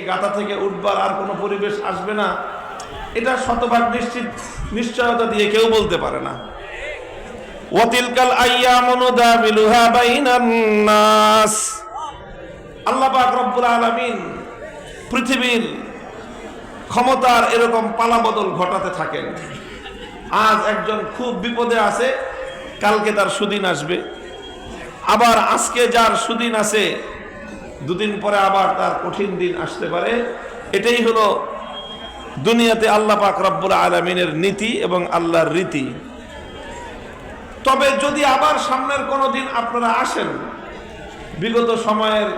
গাথা থেকে উঠবার আর কোনো পরিবেশ আসবে না, এটা শতভাগ নিশ্চয়তা দিয়ে কেউ বলতে পারে না। ওয়াতিলকাল আইয়ামু নুদাবিলুহা বাইনান নাস। আল্লাহ পাক রব্বুল আলামিন পৃথিবীর ক্ষমতার এরকম পালাবদল ঘটাতে থাকেন। আজ একজন খুব বিপদে আছে, কালকে তার সুদিন আসবে, আবার আজকে যার সুদিন আছে দুদিন পরে আবার তার কঠিন দিন আসতে পারে। এটাই হলো দুনিয়াতে আল্লাহ পাক রব্বুল আলামিনের নীতি এবং আল্লাহর রীতি। তবে যদি আবার সামনের কোনো দিন আপনারা আসেন, বিগত সময়ের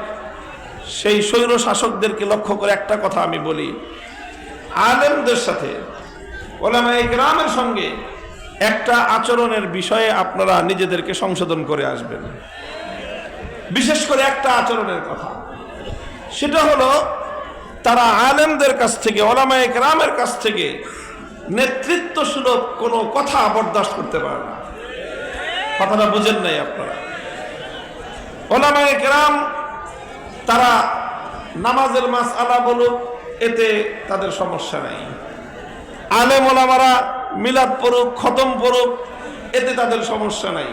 সেই স্বৈর শাসকদেরকে লক্ষ্য করে একটা কথা আমি বলি, আলেমদের সাথে উলামায়ে কেরামের সঙ্গে একটা আচরণের বিষয়ে আপনারা নিজেদেরকে সংশোধন করে আসবেন। বিশেষ করে একটা আচরণের কথা, সেটা হলো তারা আলেমদের কাছ থেকে, উলামায়ে কেরামের কাছ থেকে নেতৃত্ব সুলভ কোনো কথা বরদাস্ত করতে পারে না। কথাটা বুঝেন নাই আপনারা? উলামায়ে কেরাম তারা নামাজের মাসআলা বলুক, এতে তাদের সমস্যা নাই। আলেম ওলামারা মিলাদ পড়ুক, খতম পড়ুক, এতে তাদের সমস্যা নাই।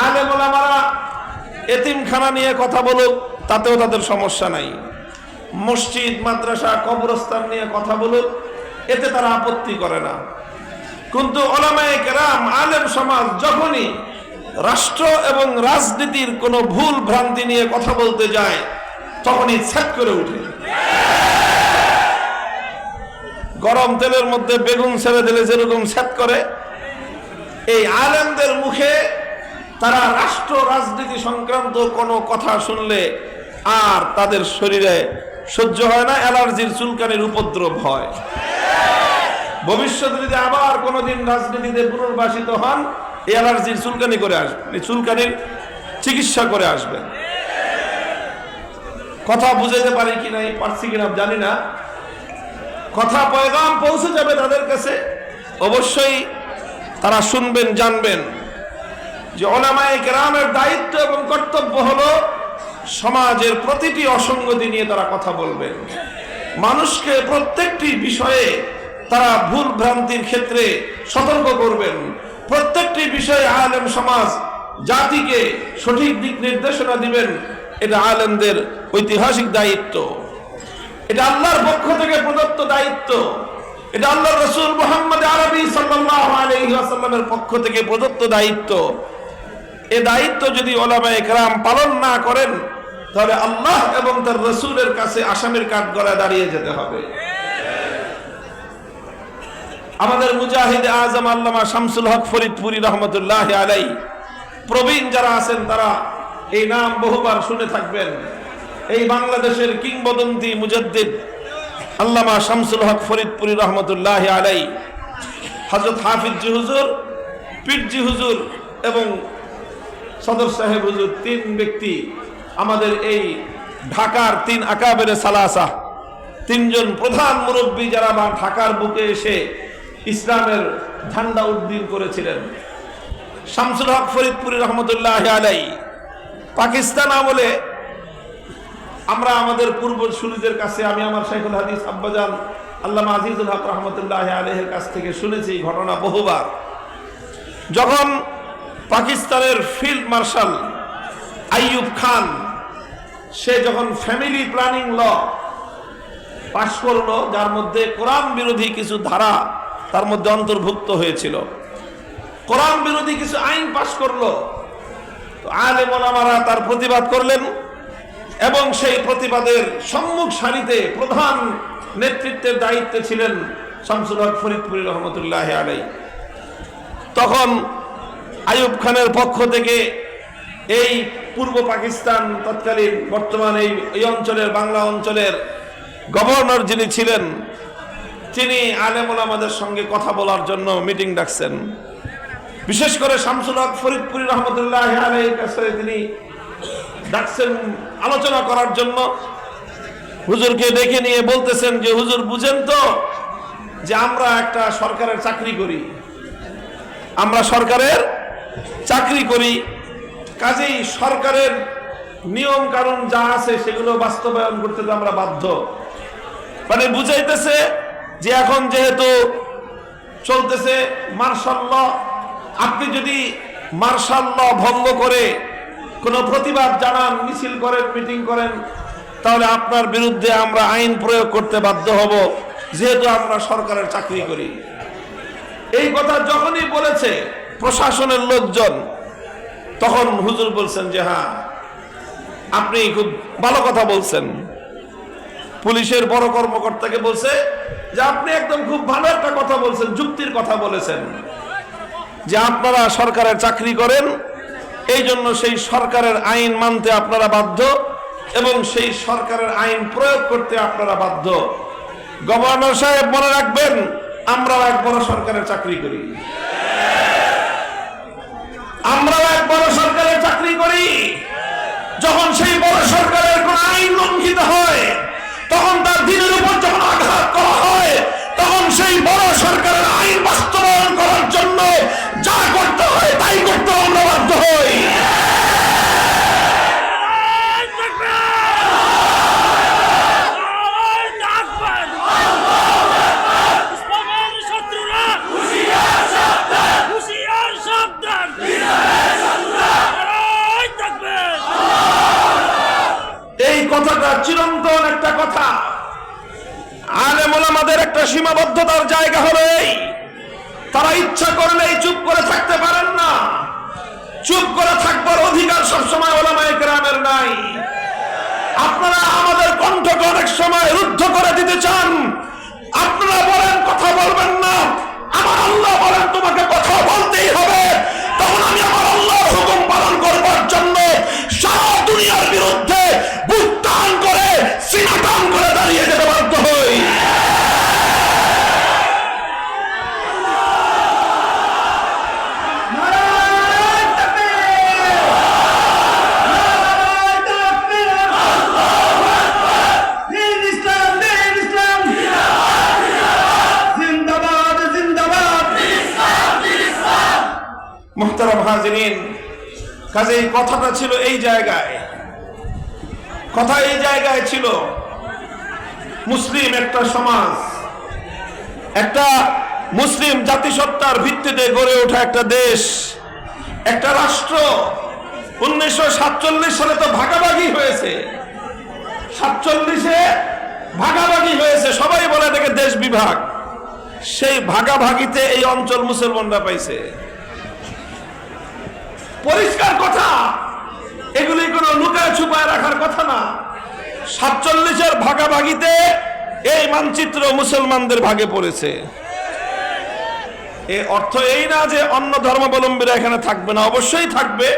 আলেম ওলামারা এতিমখানা নিয়ে কথা বলুক, তাতেও তাদের সমস্যা নাই। মসজিদ, মাদ্রাসা, কবরস্থান নিয়ে কথা বলুক, এতে তারা আপত্তি করে না। কিন্তু উলামায়ে কেরাম, আলেম সমাজ যখনই রাষ্ট্র এবং রাজনীতির কোনো ভুল ভ্রান্তি নিয়ে কথা বলতে যায়, তখনই ছ্যাট করে উঠে। গরম তেলের মধ্যে বেগুন ছেড়ে দিলে যেরকম ছ্যাট করে, এই আলেমদের মুখে তারা রাষ্ট্র রাজনীতি সংক্রান্ত কোনো কথা শুনলে আর তাদের শরীরে সহ্য হয় না, অ্যালার্জির চুলকানির উপদ্রব হয়। ভবিষ্যতে যদি আবার কোনোদিন রাজনীতিতে পুনর্বাসিত হন, অ্যালার্জির চুলকানি করে আসবেন, চুলকানির চিকিৎসা করে আসবেন। কথা বুঝাইতে পারি কিনা, পারছি কিনা জানি না, কথা পয়গাম পৌঁছে যাবে তাদের কাছে, অবশ্যই তারা শুনবেন, জানবেন যে উলামায়ে কেরামের দায়িত্ব এবং কর্তব্য হলো সমাজের প্রতিটি অসঙ্গতি নিয়ে তারা কথা বলবেন। মানুষকে প্রত্যেকটি বিষয়ে তারা ভুল ভ্রান্তির ক্ষেত্রে সতর্ক করবেন। প্রত্যেকটি বিষয়ে আলেম সমাজ জাতিকে সঠিক দিক নির্দেশনা দিবেন। এটা আলেমদের ঐতিহাসিক দায়িত্ব, এটা আল্লাহর পক্ষ থেকে প্রদত্ত দায়িত্ব, এটা আল্লাহর রাসূল মুহাম্মদ আরবি সাল্লাল্লাহু আলাইহি ওয়াসাল্লামের পক্ষ থেকে প্রদত্ত দায়িত্ব। এই দায়িত্ব যদি উলামায়ে কেরাম পালন না করেন, তাহলে আল্লাহ এবং তার রাসূলের কাছে আসামির কাঠগড়ায় দাঁড়িয়ে যেতে হবে। আমাদের মুজাহিদ আজম আল্লামা শামসুল হক ফরিদপুরি রহমতুল্লাহি আলাইহি, প্রবীণ যারা আছেন তারা এই নাম বহুবার শুনে থাকবেন। এই বাংলাদেশের কিংবদন্তি মুজাদ্দিদ আল্লামা শামসুল হক ফরিদপুরি রহমতুল্লাহি আলাইহি, হযরত হাফিজ জি হুজুর, পীর জি হুজুর এবং সদর সাহেব হুজুর, তিন ব্যক্তি আমাদের এই ঢাকার তিন আকাবেরে সালাসা, তিনজন প্রধান মুরব্বী যারা ঢাকার বুকে এসে ইসলামের ঝান্ডা উড্ডীন করেছিলেন। শামসুল হক ফরিদপুরি রহমতুল্লাহি আলাইহি পাকিস্তান আমলে আমরা আমাদের পূর্বসূরীদের কাছে, আমি আমার শাইখুল হাদিস আব্বাজান আল্লামা আজিজুল হক রহমতুল্লাহি আলাইহির কাছ থেকে শুনেছি এই ঘটনা বহুবার। যখন পাকিস্তানের ফিল্ড মার্শাল আইয়ুব খান, সে যখন ফ্যামিলি প্ল্যানিং ল পাশ করলো, যার মধ্যে কোরআন বিরোধী কিছু ধারা তার মধ্যে অন্তর্ভুক্ত হয়েছিল, কোরআন বিরোধী কিছু আইন পাশ করলো, তো আলেম ওলামারা তার প্রতিবাদ করলেন এবং সেই প্রতিবাদের সম্মুখ সারিতে প্রধান নেতৃত্বের দায়িত্বে ছিলেন শামসুল হক ফরিদপুরি রহমতুল্লাহি আলাইহি। তখন আইয়ুব খানের পক্ষ থেকে এই পূর্ব পাকিস্তান, তৎকালীন বর্তমান এই অঞ্চলের, বাংলা অঞ্চলের গভর্নর যিনি ছিলেন, তিনি আলেম ওলামাদের সঙ্গে কথা বলার জন্য মিটিং ডাকছেন। বিশেষ করে শামসুল হক ফরিদপুরি রহমতুল্লাহি আলাইহির কাছে তিনি ডাকছেন আলোচনা করার জন্য। হুজুরকে ডেকে নিয়ে বলতেছেন যে, হুজুর বুঝেন তো যে আমরা একটা সরকারের চাকরি করি, আমরা সরকারের চাকরি করি, কাজেই সরকারের নিয়ম কানুন যা আছে সেগুলো বাস্তবায়ন করতে তো আমরা বাধ্য। মানে বুঝাইতেছে যে এখন যেহেতু চলতেছে মার্শাল ল, আপনি যদি মার্শাল ল ভঙ্গ করে কোনো প্রতিবাদ জানান, মিছিল করেন, মিটিং করেন, তাহলে আপনার বিরুদ্ধে আমরা আইন প্রয়োগ করতে বাধ্য হব, যেহেতু আমরা সরকারের চাকরি করি। এই কথা যখনই বলেছে প্রশাসনের লোকজন, তখন হুজুর বলছেন যে হ্যাঁ আপনি খুব ভালো কথা বলছেন। পুলিশের বড় কর্মকর্তাকে বলছে যে আপনি একদম খুব ভালো একটা কথা বলছেন, যুক্তির কথা বলেছেন, যে আপনারা সরকারের চাকরি করেন, এই জন্য সেই সরকারের আইন মানতে আপনারা বাধ্য এবং সেই সরকারের আইন প্রয়োগ করতে আপনারা বাধ্য। গভর্নর সাহেব মনে রাখবেন, আমরাও এক বড় সরকারের চাকরি করি, আমরাও এক বড় সরকারের চাকরি করি। যখন সেই বড় সরকারের কোন আইন লঙ্ঘিত হয়, তখন তার দিনের উপর যখন আঘাত করা হয়, তখন সেই বড় সরকারের আইন বাস্তবায়ন করার জন্য যা করতে হয় তাই করতে আমরা বাধ্য হই। এই কথাটা চিরন্তন একটা কথা। আলেম ওলামাদের একটা সীমাবদ্ধতার জায়গা হলো এই, তারা ইচ্ছা করলেই চুপ করে থাকতে পারেন না। চুপ করে থাকবার অধিকার সবসময় ওলামায়ে কেরামের নাই। আপনারা আমাদের কণ্ঠকে অনেক সময় রুদ্ধ করে দিতে চান, আপনারা বলেন কথা বলবেন না, আমার আল্লাহ বলেন তোমাকে কথা বলতেই হবে, তখন আমি আমার আল্লাহর হুকুম পালন করবার জন্য সারা দুনিয়ার বিরুদ্ধে বুক টান করে সিনা টান করে দাঁড়িয়ে যেতে বাধ্য হই। মুহতারাম হাজিরিন, কাজেই কথাটা ছিল এই জায়গায়, কথা এই জায়গায় ছিল। মুসলিম একটা সমাজ, একটা মুসলিম জাতিসত্তার ভিত্তিতে গড়ে ওঠা একটা দেশ, একটা রাষ্ট্র। 1947 সালে তো ভাগাভাগি হয়েছে, 47-এ ভাগাভাগি হয়েছে, সবাই বলে এটাকে দেশ বিভাগ। সেই ভাগাভাগিতে এই অঞ্চল মুসলমানরা পাইছে। পরিষ্কার কথা, এগুলি কোনো লুকায় ছুপায় রাখার কথা না। 47-এর ভাগাভাগিতে এই মানচিত্র মুসলমানদের ভাগে পড়েছে। এর অর্থ এই না যে অন্য ধর্মাবলম্বীরা এখানে থাকবে না, অবশ্যই থাকবে।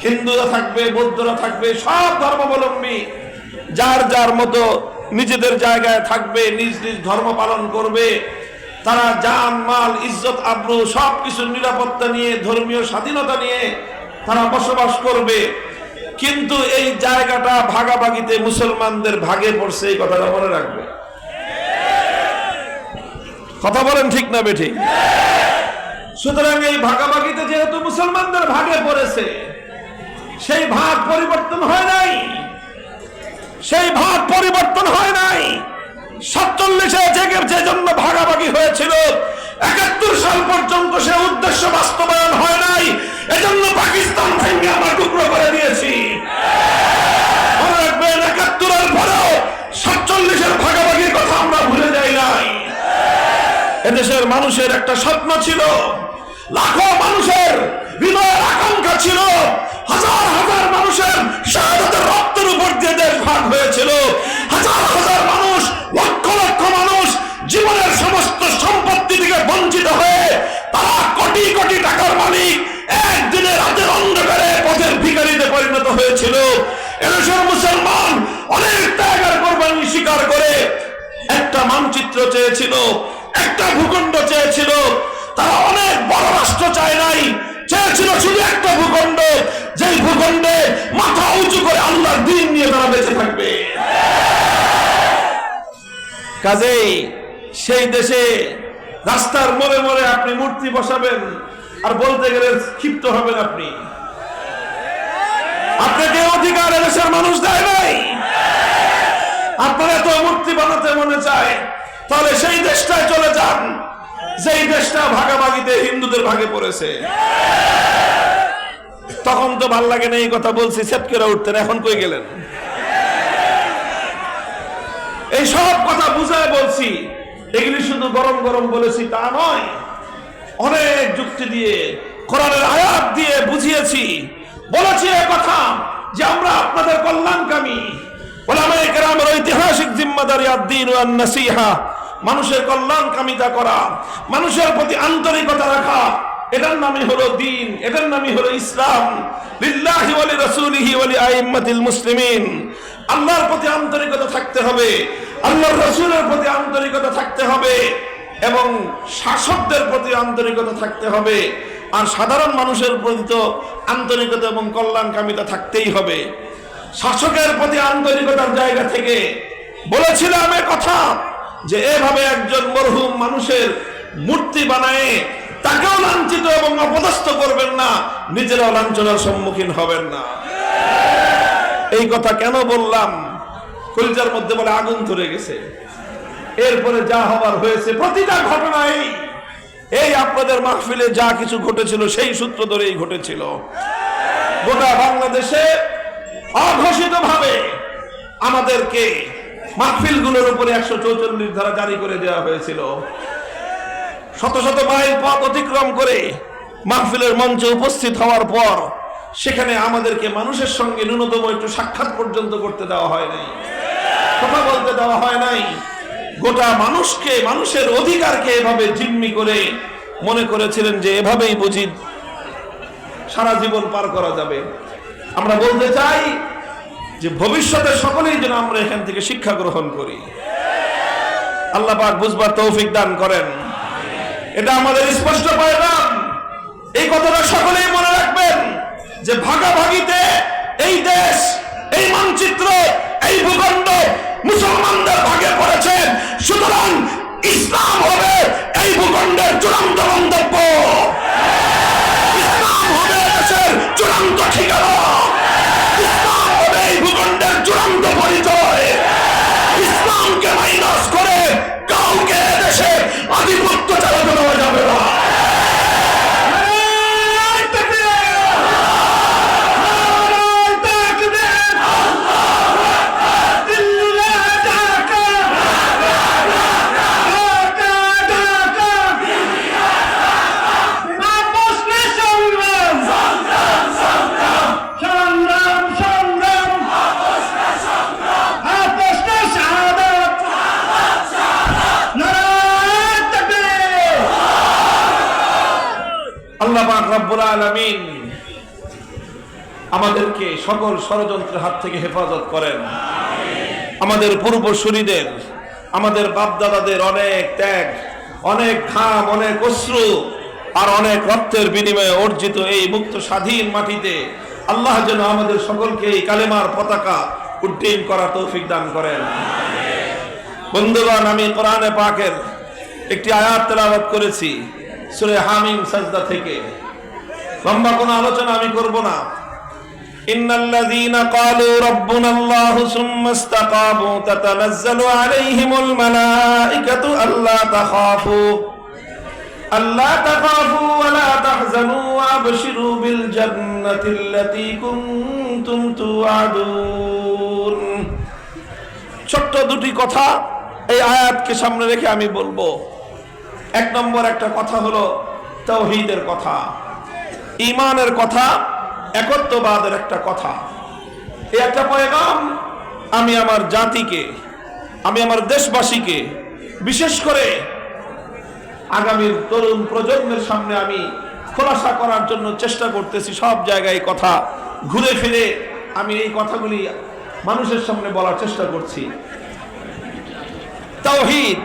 হিন্দুরা থাকবে, বৌদ্ধরা থাকবে, সব ধর্মাবলম্বী যার যার মতো নিজেদের জায়গায় থাকবে, নিজ নিজ ধর্ম পালন করবে। তারা জান মাল ইজ্জত আবরু সবকিছুর নিরাপত্তা নিয়ে, ধর্মীয় স্বাধীনতা নিয়ে তারা বসবাস করবে। কিন্তু এই জায়গাটা ভাগাভাগিতে মুসলমানদের ভাগে পড়ছে, এই কথাটা মনে রাখবে। কথা বলেন ঠিক না বেঠিক? সুতরাং এই ভাগাভাগিতে যেহেতু মুসলমানদের ভাগে পড়েছে, সেই ভাগ পরিবর্তন হয় নাই, সেই ভাগ পরিবর্তন হয় নাই। 47-এ যে জন্য ভাগাভাগি হয়েছিল, 71 সাল পর্যন্ত সে উদ্দেশ্য বাস্তবায়ন হয় নাই। এজন্য পাকিস্তান ভেঙে আমরা টুকরো করে দিয়েছি। মনে রাখবেন, 71-এর পরেও 47-এর ভাগাভাগির কথা আমরা ভুলে যাই নাই। এদেশের মানুষের একটা স্বপ্ন ছিল, লাখো মানুষের হৃদয়ের আকাঙ্ক্ষা ছিল, হাজার হাজার মানুষের শাহাদাতের রক্তের উপর দিয়ে দেশ ভাগ হয়েছিল। হাজার হাজার মানুষ, লক্ষ লক্ষ মানুষ জীবনের সমস্ত সম্পত্তি থেকে বঞ্চিত হয়ে তারা কোটি কোটি টাকার মালিক একদিনে রাতের অন্ধকারে পথের ভিখারিতে পরিণত হয়েছিল। এদেশের মুসলমান অনেক ত্যাগের কোরবানি স্বীকার করে একটা মানচিত্র চেয়েছিল, একটা ভূখণ্ড চেয়েছিল। তারা অনেক বড় রাষ্ট্র চায় নাই, চেয়েছিল শুধু একটা ভূখণ্ড, যেই ভূখণ্ডে মাথা উঁচু করে আল্লাহর দ্বীন নিয়ে তারা বেঁচে থাকবে। কাজেই সেই দেশে রাস্তার মোড়ে মোড়ে আপনি মূর্তি বসাবেন আর বলতে গেলে ক্ষিপ্ত হবেন। আপনি কেউ অধিকার দেশের মানুষ দেয় নাই? আপনারা তো মূর্তি বানাতে মনে চায়, তাহলে সেই দেশটায় চলে যান যেই দেশটা ভাগাভাগিতে হিন্দুদের ভাগে পড়েছে। তখন তো ভাল লাগে না এই কথা বলছি, সেপকেরা উঠতেন, এখন কই গেলেন? এই সব কথা বুঝায় বলছি, এগুলি শুধু গরম গরম বলেছি তা নয়, অনেক যুক্তি দিয়ে কোরআনের আয়াত দিয়ে বুঝিয়েছি। বলেছি এই কথা যে আমরা আপনাদের কল্যাণকামী। উলামায়ে কেরামের ঐতিহাসিক জিম্মাদারি আদ-দ্বীন ওয়ান নাসিহা, মানুষের কল্যাণকামিতা করা, মানুষের প্রতি আন্তরিকতা রাখা, এটার নামই হলো দ্বীন, এটার নামই হলো ইসলাম। লিল্লাহি ওয়া লিরাসূলিহি ওয়া লিআইম্মাতিল মুসলিমিন। আল্লাহর প্রতি আন্তরিকতা থাকতে হবে, আল্লাহর রাসূলের প্রতি আন্তরিকতা থাকতে হবে, এবং শাসকদের প্রতি আন্তরিকতা থাকতে হবে। আর সাধারণ মানুষের প্রতি তো আন্তরিকতা এবং কল্যাণকামিতা থাকতেই হবে। শাসকের প্রতি আন্তরিকতার জায়গা থেকে বলেছিলাম এ কথা যে এভাবে একজন মরহুম মানুষের মূর্তি বানায় তাকেও লাঞ্ছিত এবং অপদস্থ করবেন না, নিজেরাও লাঞ্ছনার সম্মুখীন হবেন না। এই কথা কেন বললাম? কলিজার মধ্যে বলে আগুন ধরে গেছে। এরপরে যা হবার হয়েছে, প্রতিটা ঘটনায় এই আপনাদের মাহফিলে যা কিছু ঘটেছিল সেই সূত্র ধরেই ঘটেছিল। গোটা বাংলাদেশে অঘোষিত ভাবে আমাদেরকে মাহফিলগুলোর উপরে 144 ধারা জারি করে দেওয়া হয়েছিল। শত শত মাইল পথ অতিক্রম করে মাহফিলের মঞ্চে উপস্থিত হওয়ার পর সেখানে আমাদেরকে মানুষের সঙ্গে ন্যূনতম একটু সাক্ষাৎ পর্যন্ত করতে দেওয়া হয় নাই, কথা বলতে দেওয়া হয় নাই। গোটা মানুষকে, মানুষের অধিকারকে এভাবে জিম্মি করে মনে করেছিলেন যে এভাবেই বুঝি সারা জীবন পার করা যাবে। আমরা বলতে চাই যে ভবিষ্যতে সকলেই যেন আমরা এখান থেকে শিক্ষা গ্রহণ করি। আল্লাহ পাক বুঝবার তৌফিক দান করেন। এটা আমাদের স্পষ্ট পয়গাম। এই কথাটা সকলেই মনে রাখবেন যে ভাগাভাগিতে এই দেশ, এই মানচিত্র, এই ভূখণ্ড মুসলমানদের ভাগে পড়েছে। সুতরাং ইসলাম হবে এই ভূখণ্ডের চূড়ান্ত গন্তব্য, ইসলাম হবে দেশের চূড়ান্ত ঠিকানা, ইসলাম হবে এই ভূখণ্ডের চূড়ান্ত পরিচয়। ইসলামকে মাইনাস করে কাউকে দেশে আধিপত্য চালাতে দেওয়া যাবে না। আল্লাহ পাক রব্বুল আলামিন আমাদেরকে সকল ষড়যন্ত্রের হাত থেকে হেফাজত করেন। আমাদের পূর্বসূরীদের, আমাদের বাপদাদাদের অনেক ত্যাগ, অনেক ঘাম, অনেক অশ্রু আর অনেক রক্তের বিনিময়ে অর্জিত এই মুক্ত স্বাধীন মাটিতে আল্লাহ যেন আমাদের সকলকে এই কালেমার পতাকা উড্ডীন করার তৌফিক দান করেন। বন্ধুগণ, আমি কোরআনে পাকের একটি আয়াত তেলাওয়াত করেছি সূরা হামিম সাজদা থেকে। লম্বা কোনো আলোচনা আমি করব না। ইন্নাল্লাযীনা ক্বালু রাব্বুনাল্লাহু সুম্মা ইসতাকামু তাতানাজ্জালু আলাইহিমুল মালাঈকাতু আল্লা তাখাফু ওয়া লা তাহজানু ওয়া আবশিরু বিল জান্নাতিল্লাতী কুনতুম তুআদুন। ছোট্ট দুটি কথা এই আয়াতকে সামনে রেখে আমি বলবো। এক নম্বর একটা কথা হলো তাওহীদের কথা, ঈমানের কথা, একত্ববাদের একটা কথা। এই একটা পয়গাম আমি আমার জাতিকে, আমি আমার দেশবাসীকে, বিশেষ করে আগামীর তরুণ প্রজন্মের সামনে আমি খোলাসা করার জন্য চেষ্টা করতেছি। সব জায়গায় কথা ঘুরে ফিরে আমি এই কথাগুলি মানুষের সামনে বলার চেষ্টা করছি। তাওহীদ,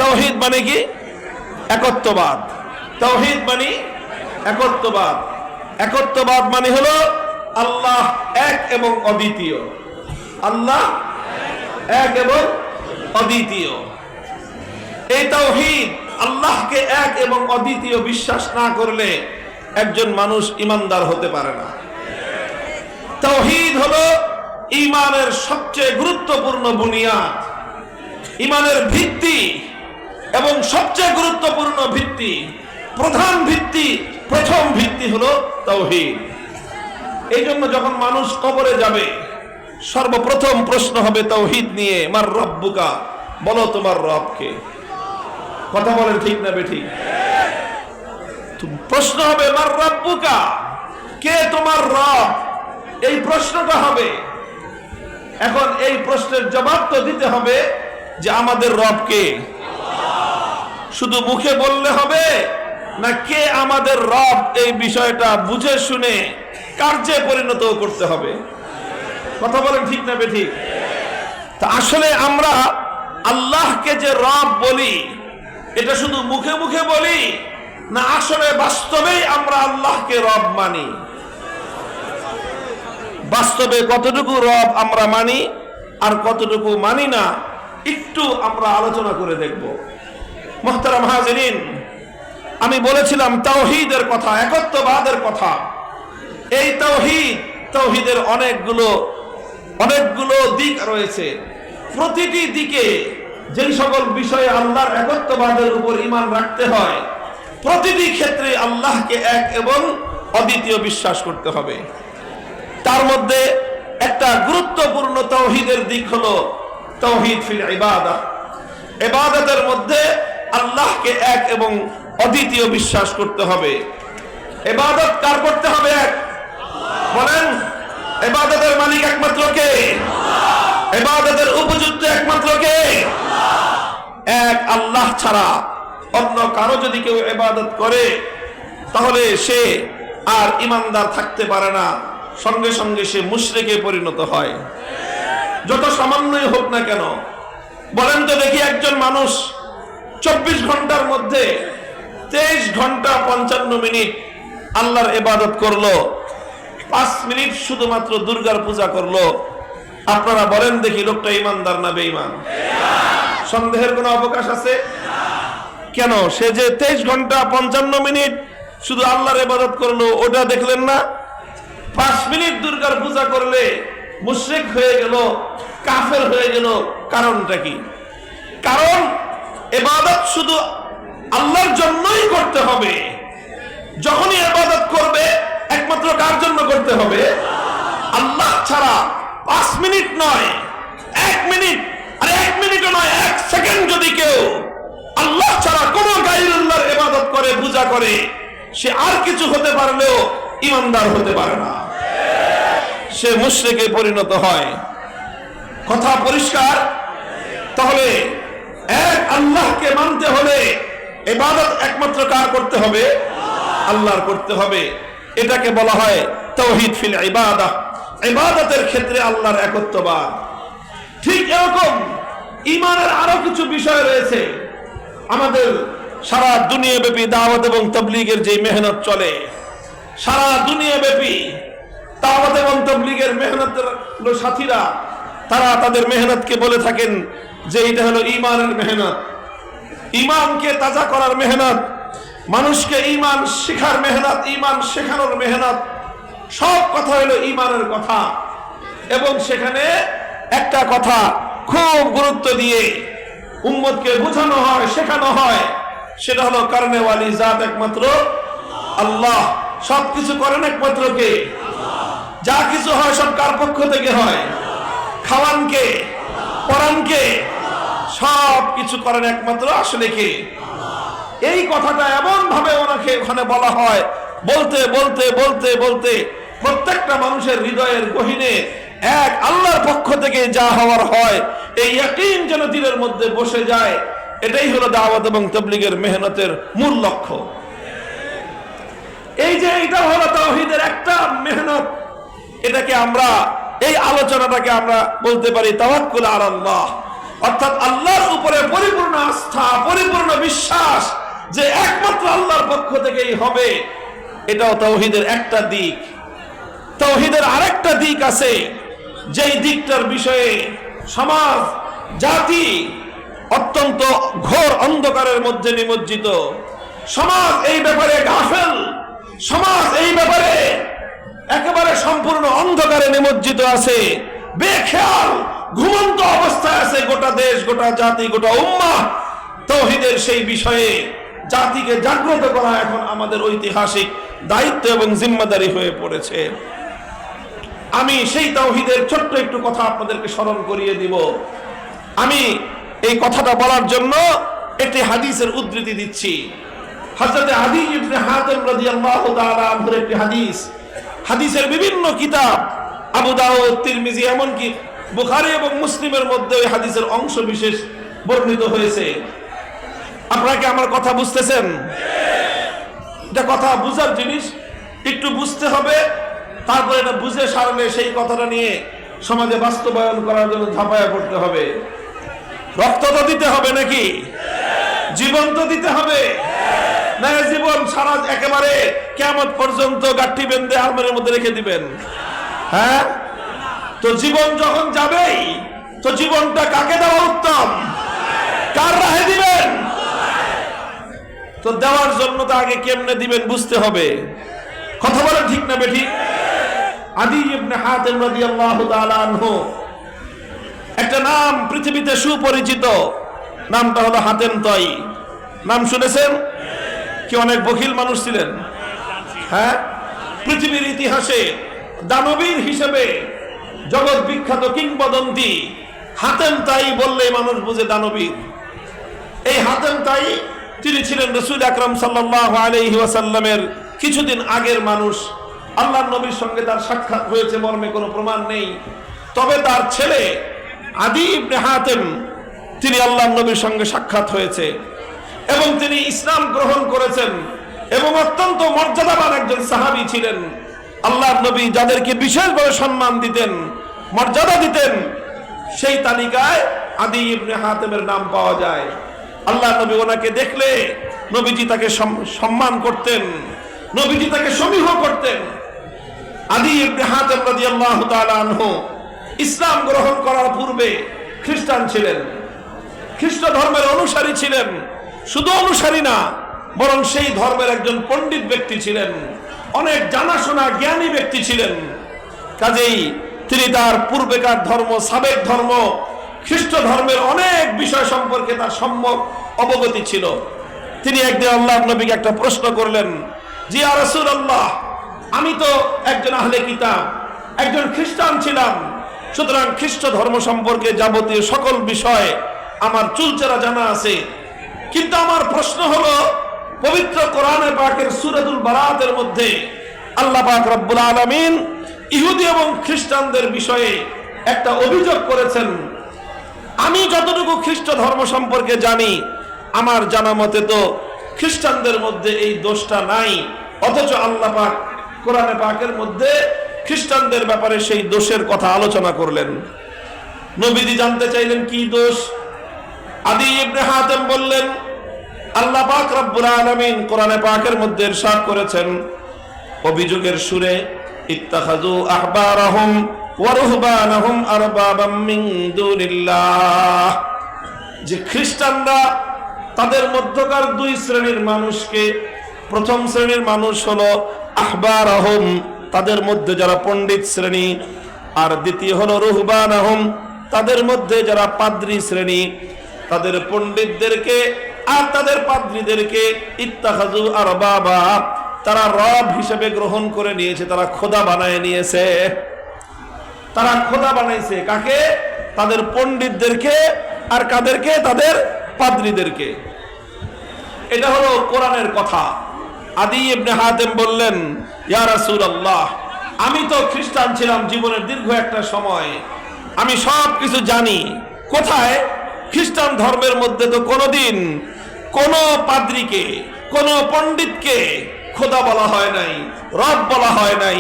তাওহীদ মানে কি? একত্ববাদ। তাওহীদ মানে একত্ববাদ। একত্ববাদ মানে হলো আল্লাহ এক এবং অদ্বিতীয়। আল্লাহ এক এবং অদ্বিতীয়। এই তাওহীদ, আল্লাহকে এক এবং অদ্বিতীয় বিশ্বাস না করলে একজন মানুষ ঈমানদার হতে পারে না। তাওহীদ হলো ঈমানের সবচেয়ে গুরুত্বপূর্ণ বুনিয়াদ, ঈমানের ভিত্তি এবং সবচেয়ে গুরুত্বপূর্ণ ভিত্তি, প্রধান ভিত্তি, প্রথম ভিত্তি হলো তাওহীদ। এই জন্য যখন মানুষ কবরে যাবে সর্বপ্রথম প্রশ্ন হবে তাওহীদ নিয়ে, মার রব্বুকা, বলো তোমার রবকে। কথা বলেন ঠিক না বেঠিক? প্রশ্ন হবে মার রব্বুকা, কে তোমার রব, এই প্রশ্নটা হবে। এখন এই প্রশ্নের জবাব তো দিতে হবে যে আমাদের রব কে। শুধু মুখে বললে হবে না, কে আমাদের রব এই বিষয়টা বুঝে শুনে কার্যে পরিণত করতে হবে। কথা বলেন ঠিক না বেঠিক? তা আসলে আমরা আল্লাহকে যে রব বলি এটা শুধু মুখে মুখে বলি না আসলে বাস্তবেই আমরা আল্লাহকে রব মানি? বাস্তবে কতটুকু রব আমরা মানি আর কতটুকু মানি না একটু আমরা আলোচনা করে দেখব। মুহতারাম হাজিরিন, আমি বলেছিলাম তাওহীদের কথা, একত্ববাদের কথা। এই তাওহীদের অনেকগুলো দিক রয়েছে। প্রতিটি দিকে যেই সকল বিষয়ে আল্লাহর একত্ববাদের উপর ঈমান রাখতে হয়, প্রতিটি ক্ষেত্রে আল্লাহকে এক এবং অদ্বিতীয় বিশ্বাস করতে হবে। তার মধ্যে একটা গুরুত্বপূর্ণ তাওহীদের দিক হলো তাওহীদ ফিল ইবাদাহ। ইবাদতের মধ্যে আল্লাহকে এক এবং অদ্বিতীয় বিশ্বাস করতে হবে। ইবাদত কার করতে হবে? এক। বলেন, ইবাদতের মালিক একমাত্র কে? ইবাদতের উপযুক্ত একমাত্র কে? এক আল্লাহ ছাড়া অন্য কারো যদি কেউ ইবাদত করে তাহলে সে আর ঈমানদার থাকতে পারে না, সঙ্গে সঙ্গে সে মুশরিকে পরিণত হয়, যত সামান্যই হোক না কেন। বলেন তো দেখি, একজন মানুষ 24 ঘন্টার মধ্যে 23 ঘন্টা 55 মিনিট আল্লাহর ইবাদত করলো, 5 মিনিট শুধুমাত্র দুর্গার পূজা করলো, আপনারা বলেন দেখি লোকটা ঈমানদার না বেঈমান? সন্দেহের কোনো অবকাশ আছে? কেন? সে যে 23 ঘন্টা 55 মিনিট শুধু আল্লাহর ইবাদত করলো, ওটা দেখলেন না? 5 মিনিট দুর্গার পূজা করলে মুশরিক হয়ে গেল, কাফের হয়ে গেল। কারণটা কি? কারণ ইবাদত শুধু আল্লাহর জন্যই করতে হবে। যখনই ইবাদত করবে একমাত্র কার জন্য করতে হবে? আল্লাহ ছাড়া 5 মিনিট নয়, 1 মিনিট, আর 1 মিনিটও নয়, 1 সেকেন্ড যদি কেউ আল্লাহ ছাড়া কোনো গায়রুল্লাহর ইবাদত করে, পূজা করে, সে আর কিছু হতে পারলেও ঈমানদার হতে পারে না, সে মুশরিকে পরিণত হয়। কথা পরিষ্কার? তাহলে এক আল্লাহকে মানতে হলে ইবাদত একমাত্র কার করতে হবে? আল্লাহর করতে হবে। এটাকে বলা হয় তাওহীদ ফিল ইবাদাহ। ইবাদতের ক্ষেত্রে আল্লাহর একত্ববাদ। ঠিক এরকম ঈমানের আরো কিছু বিষয় রয়েছে। আমাদের সারা দুনিয়াব্যাপী দাওয়াত এবং তাবলীগের যে মেহনত চলে, সারা দুনিয়াব্যাপী দাওয়াত এবং তাবলীগের মেহনতের সাথীরা তারা তাদের মেহনতকে বলে থাকেন যে এটা হলো ঈমানের মেহনত, ঈমানকে তাজা করার মেহনত, মানুষকে ঈমান শেখার মেহনত, ঈমান শেখানোর মেহনত। সব কথা হলো ঈমানের কথা। এবং সেখানে একটা কথা খুব গুরুত্ব দিয়ে উম্মতকে বোঝানো হয়, শেখানো হয়, সেটা হলো কারণে ওয়ালি জাত একমাত্র আল্লাহ। সবকিছু করেন একমাত্র কে? যা কিছু হয় সব কার পক্ষ থেকে হয়? খাওয়ান কে? পরান কে? সব কিছু করেন একমাত্র আসলে কে? এই কথাটা এমন ভাবে ওনাকে ওখানে বলা হয়, বলতে বলতে বলতে বলতে প্রত্যেকটা মানুষের হৃদয়ের গহীনে এক আল্লাহর পক্ষ থেকে যা হওয়ার হয় এই ইয়াকিন যেন দিলের মধ্যে বসে যায়। এটাই হলো দাওয়াত এবং তাবলীগের মেহনতের মূল লক্ষ্য। এই যে এটা হলো তাওহীদের একটা মেহনত, এটাকে আমরা, এই আলোচনাটাকে আমরা বলতে পারি তাওয়াক্কুল আলাল্লাহ, অর্থাৎ আল্লাহর উপরে পরিপূর্ণ আস্থা, পরিপূর্ণ বিশ্বাস যে একমাত্র আল্লাহর পক্ষ থেকেই হবে। এটাও তাওহীদের একটা দিক। তাওহীদের আরেকটা দিক আছে, যেই দিকটার বিষয়ে সমাজ, জাতি অত্যন্ত ঘোর অন্ধকারের মধ্যে নিমজ্জিত। সমাজ এই ব্যাপারে গাফেল, সমাজ এই ব্যাপারে একেবারে সম্পূর্ণ অন্ধকারে নিমজ্জিত আছে, বেখেয়াল ঘুমন্ত অবস্থায় আছে গোটা দেশ, গোটা জাতি, গোটা উম্মাহ। তাওহীদের সেই বিষয়ে জাতিকে জাগ্রত করা এখন আমাদের ঐতিহাসিক দায়িত্ব এবং জিম্মাদারি হয়ে পড়েছে। আমি সেই তাওহীদের ছোট্ট একটু কথা আপনাদেরকে স্মরণ করিয়ে দিব। আমি এই কথাটা বলার জন্য একটি হাদিসের উদ্ধৃতি দিচ্ছি। হযরত আদী ইবনে হাতিম রাদিয়াল্লাহু তাআলা আনহুর একটি হাদিস, হাদিসের বিভিন্ন কিতাব আবু দাউদ, তিরমিজি, এমনকি বুখারী এবং মুসলিমের মধ্যে এই হাদিসের অংশ বিশেষ বর্ণিত হয়েছে। আপনারা কি আমার কথা বুঝতেছেন? এটা কথা বুঝার জিনিস, একটু বুঝতে হবে, তারপরে এটা বুঝে সারলে সেই কথাটা নিয়ে সমাজে বাস্তবায়ন করার জন্য ঝাঁপায়া পড়তে হবে। রক্ত তো দিতে হবে নাকি? জীবন তো দিতে হবে না? জীবন সারা একেবারে কিয়ামত পর্যন্ত গাঠি বেঁধে আলমারির মধ্যে রেখে দিবেন? হ্যাঁ, তো জীবন যখন যাবেই, তো জীবনটা কাকে দেওয়া উত্তম? কার রাহে দিবেন? তো দেওয়ার জন্য তো আগে কেমনে দিবেন বুঝতে হবে। কথা বলেন ঠিক না বেঠিক? আদী ইবনে হাতিম রাদিয়াল্লাহু তাআলা আনহু, একটা নাম পৃথিবীতে সুপরিচিত, নামটা হলো হাতেম তয়ী। নাম শুনেছেন কি? অনেক বখিল মানুষ ছিলেন। হ্যাঁ, পৃথিবীর ইতিহাসে দানবীর হিসেবে জগৎ বিখ্যাত কিংবদন্তি হাতেম তয়ী বললে মানুষ বুঝে দানবীর। এই হাতেম তয়ী তিনি ছিলেন রাসূল আকরাম সাল্লাল্লাহু আলাইহি ওয়াসাল্লামের কিছুদিন আগের মানুষ। আল্লাহর নবীর সঙ্গে তার সাক্ষাৎ হয়েছে মর্মে কোনো প্রমাণ নেই, তবে তার ছেলে আদী ইবনে হাতিম, তিনি আল্লাহর নবীর সঙ্গে সাক্ষাৎ হয়েছে এবং তিনি ইসলাম গ্রহণ করেছেন এবং অত্যন্ত মর্যাদাবান একজন সাহাবী ছিলেন। আল্লাহর নবী যাদেরকে বিশেষভাবে সম্মান দিতেন, মর্যাদা দিতেন, সেই তালিকায় আদী ইবনে হাতিমের নাম পাওয়া যায়। আল্লাহর নবী ওনাকে দেখলে নবীজি তাকে সম্মান করতেন, নবীজি তাকে সমীহ করতেন। আদী ইবনে হাতিম রাদিয়াল্লাহু তাআলা আনহু ইসলাম গ্রহণ করার পূর্বে খ্রিস্টান ছিলেন, খ্রিস্ট ধর্মের অনুসারী ছিলেন। শুধু অনুসারী না, বরং সেই ধর্মের একজন পণ্ডিত ব্যক্তি ছিলেন, অনেক জানাশোনা জ্ঞানী ব্যক্তি ছিলেন। কাজেই তিনি তার পূর্বেকার ধর্ম, সাবেক ধর্ম, খ্রিস্ট ধর্মের অনেক বিষয় সম্পর্কে তার সম্যক অবগতি ছিল। তিনি একদিন আল্লাহর নবীকে একটা প্রশ্ন করলেন, জি ইয়া রাসূলুল্লাহ, আমি তো একজন আহলে কিতাব, একজন খ্রিস্টান ছিলাম, সুতরাং খ্রিস্ট ধর্ম সম্পর্কে যাবতীয় সকল বিষয় আমার চুলচেরা জানা আছে। কিন্তু আমার প্রশ্ন হলো, পবিত্র কোরআনে পাকের সূরাতুল বারাতের মধ্যে আল্লাহ পাক রব্বুল আলামিন ইহুদি এবং খ্রিস্টানদের বিষয়ে একটা অভিযোগ করেছেন। আমি যতটুকু খ্রিস্ট ধর্ম সম্পর্কে জানি, আমার জানা মতে তো খ্রিস্টানদের মধ্যে এই দোষটা নাই, অথচ আল্লাহ পাক কোরআনে পাকের মধ্যে খ্রিস্টানদের ব্যাপারে সেই দোষের কথা আলোচনা করলেন। নবীজি জানতে চাইলেন কি দোষ। আদী ইবনে হাতিম বললেন, আল্লাহ পাক রব্বুল আলামিন কোরআনে পাকের মধ্যে ইরশাদ করেছেন অভিযোগের সুরে, ইত্তাখাযু আহবারাহুম ওয়া রুহবানাহুম আরবাবাম মিন দুনিল্লাহ, যে খ্রিস্টানরা তাদের মধ্যকার দুই শ্রেণীর মানুষকে, প্রথম শ্রেণীর মানুষ হলো আহবারাহুম, তাদের মধ্যে যারা পণ্ডিত শ্রেণী, আর দ্বিতীয় হলো রুহবানাহুম, তাদের মধ্যে যারা পাদ্রী শ্রেণী, তাদের পণ্ডিতদেরকে আর তাদের পাদ্রীদেরকে ইত্তাখাযু আরবাবা, তারা রব হিসেবে গ্রহণ করে নিয়েছে, তারা খোদা বানায় নিয়েছে। তারা খোদা বানাইছে কাকে? তাদের পণ্ডিতদেরকে। আর কাদেরকে? তাদের পাদ্রীদেরকে। এটা হলো কোরআনের কথা। আদী ইবনে হাতিম বললেন, ইয়া রাসূলুল্লাহ, আমি তো খ্রিস্টান ছিলাম জীবনের দীর্ঘ একটা সময়, আমি সব কিছু জানি। কোথায়? খ্রিস্টান ধর্মের মধ্যে তো কোনোদিন কোনো পাদ্রীকে, কোনো পণ্ডিতকে খোদা বলা হয় নাই, রব বলা হয় নাই,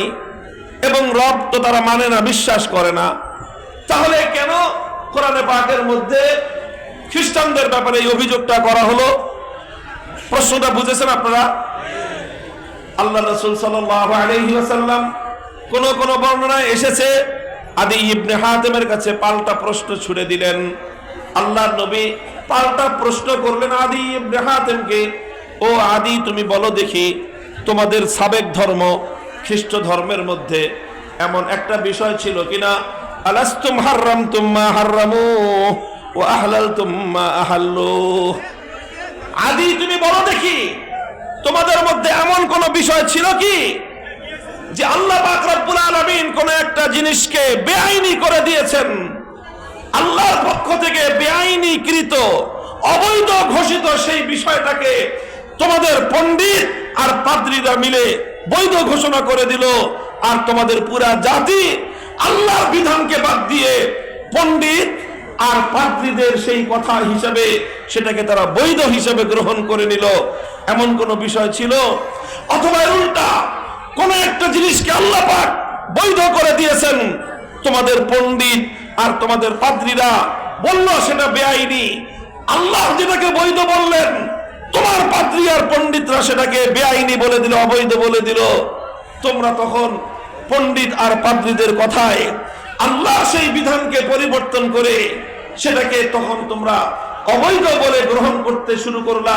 এবং রব তো তারা মানে না, বিশ্বাস করে না। তাহলে কেন কোরআনে পাকের মধ্যে খ্রিস্টানদের ব্যাপারে এই অভিযোগটা করা হলো? প্রশ্নটা বুঝেছেন আপনারা? আল্লাহ রাসূল সাল্লাল্লাহু আলাইহি ওয়াসাল্লাম কোন কোন বর্ণনায় এসেছে আদী ইবনে হাতিমের কাছে পাল্টা প্রশ্ন ছুড়ে দিলেন। আল্লাহর নবী পাল্টা প্রশ্ন করলেন আদী ইবনে হাতিমকে, ও আদী, তুমি বলো দেখি, তোমাদের সাবেক ধর্ম খ্রিস্ট ধর্মের মধ্যে এমন একটা বিষয় ছিল কিনা, আলাস্তুম হাররামতুম মা হাররামু ওয়া আহলালতুম মা আহাল্লু। আদি তুমি বলো দেখি, তোমাদের মধ্যে এমন কোন বিষয় ছিল কি যে আল্লাহ পাক রব্বুল আলামিন কোন একটা জিনিসকে বেআইনি করে দিয়েছেন, আল্লাহর পক্ষ থেকে বেআইনিকৃত অবৈধ ঘোষিত সেই বিষয়টাকে তোমাদের পণ্ডিত আর পাদ্রীরা মিলে বৈধ ঘোষণা করে দিল, আর তোমাদের পুরা জাতি আল্লাহর বিধানকে বাদ দিয়ে পণ্ডিত আর পাদ্রীদের সেই কথা হিসাবে সেটাকে তারা বৈধ হিসাবে গ্রহণ করে নিল। এমন কোন বিষয় ছিল? অথবা উল্টা কোন একটা জিনিসকে আল্লাহ পাক বৈধ করে দিয়েছেন, তোমাদের পণ্ডিত আর তোমাদের পাদ্রীরা বলল সেটা বেআইনি, আল্লাহ যেটাকে বৈধ বললেন তোমার পাদ্রী আর পণ্ডিতরা সেটাকে বেআইনি বলে দিল, অবৈধ বলে দিল। তোমরা তখন পণ্ডিত আর পাদ্রীদের কথায় আল্লাহ সেই বিধানকে পরিবর্তন করে সেটাকে তখন তোমরা অবৈধ বলে গ্রহণ করতে শুরু করলা।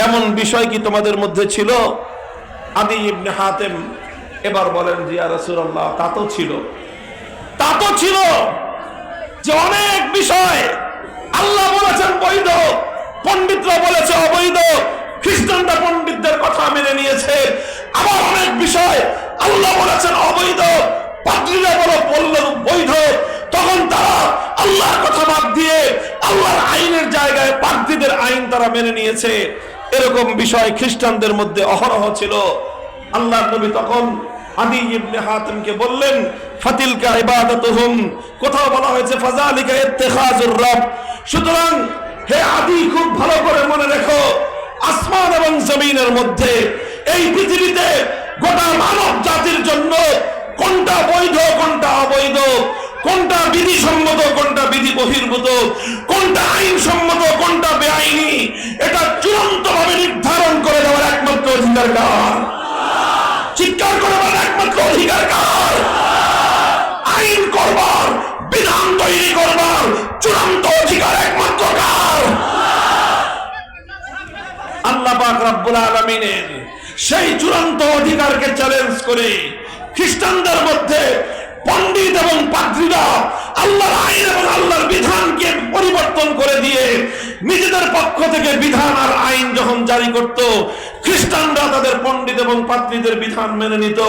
এমন বিষয় কি তোমাদের মধ্যে ছিল? আদি ইবনে হাতেম এবার বলেন, জি ইয়া রাসূলুল্লাহ, তা তো ছিল, তা তো ছিল যে অনেক বিষয় আল্লাহ বলেছেন বৈধ, পণ্ডিতরা বলেছে অবৈধ, খ্রিস্টানরা পণ্ডিতদের কথা মেনে নিয়েছে। আবার অনেক বিষয় আল্লাহ বলেছেন অবৈধ, পাদ্রীরা বললেন বৈধ, তখন তারা আল্লাহর কথা বাদ দিয়ে আল্লাহর আইনের জায়গায় পাদ্রীদের আইন তারা মেনে নিয়েছে। এরকম বিষয় খ্রিস্টানদের মধ্যে অহরহ ছিল। আল্লাহর নবী তখন আদি ইবনে হাতেমকে বললেন, ফাতিলকা ইবাদাতুহুম, কোথাও বলা হয়েছে ফাযালিকা ইত্তিখাজুর রব। সুতরাং হে আদি, খুব ভালো করে মনে রেখো, আসমান এবং জমিনের মধ্যে এই পৃথিবীতে গোটা মানব জাতির জন্য কোনটা বৈধ কোনটা অবৈধ, কোনটা বিধিসম্মত কোনটা বিধি বহির্ভূত, কোনটা আইনসম্মত কোনটা বেআইনি, এটা চূড়ান্তভাবে নির্ধারণ করে দেওয়ার একমাত্র অধিকার কার? চিৎকার করে বলার একমাত্র অধিকার কার? আইন করবার, বিধান তৈরি করবার চূড়ান্ত অধিকার একমাত্র কার? আল্লাহ পাক রব্বুল আলামিনের সেই চূড়ান্ত অধিকারকে চ্যালেঞ্জ করে খ্রিস্টানদের মধ্যে পণ্ডিত এবং পাদ্রীরা আল্লাহর আইন এবং আল্লাহর বিধানকে পরিবর্তন করে দিয়ে নিজেদের পক্ষ থেকে বিধান আর আইন যখন জারি করত, খ্রিস্টানরা তাদের পণ্ডিত এবং পাদ্রীদের বিধান মেনে নিত।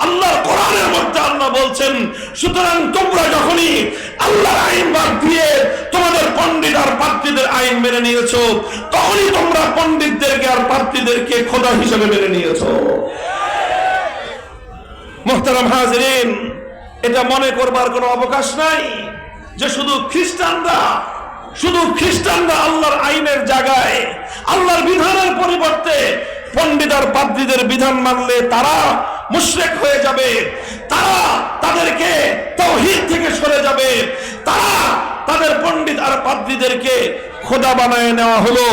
আল্লাহর কোরআনের মধ্যে আল্লাহ বলছেন, সুতরাং তোমরা যখনই আল্লাহর আইন বাদ দিয়ে তোমাদের পণ্ডিত আর পাদ্রীদের আইন মেনে নিয়েছো, তখনই তোমরা পণ্ডিতদেরকে আর পাদ্রীদেরকে খোদা হিসেবে মেনে নিয়েছো। মুহতারাম হাজিরিন, এটা মনে করবার কোনো অবকাশ নাই যে শুধু খ্রিস্টানরা আল্লাহর আইনের জায়গায় আল্লাহর বিধানের পরিবর্তে পণ্ডিত আর পাদ্রীদের বিধান মানলে তারা মুশরিক হয়ে যাবে, তারা তাদেরকে তাওহীদ থেকে সরে যাবে, তারা তাদের পণ্ডিত আর পাদ্রীদেরকে খোদা বানায় নেওয়া হলো।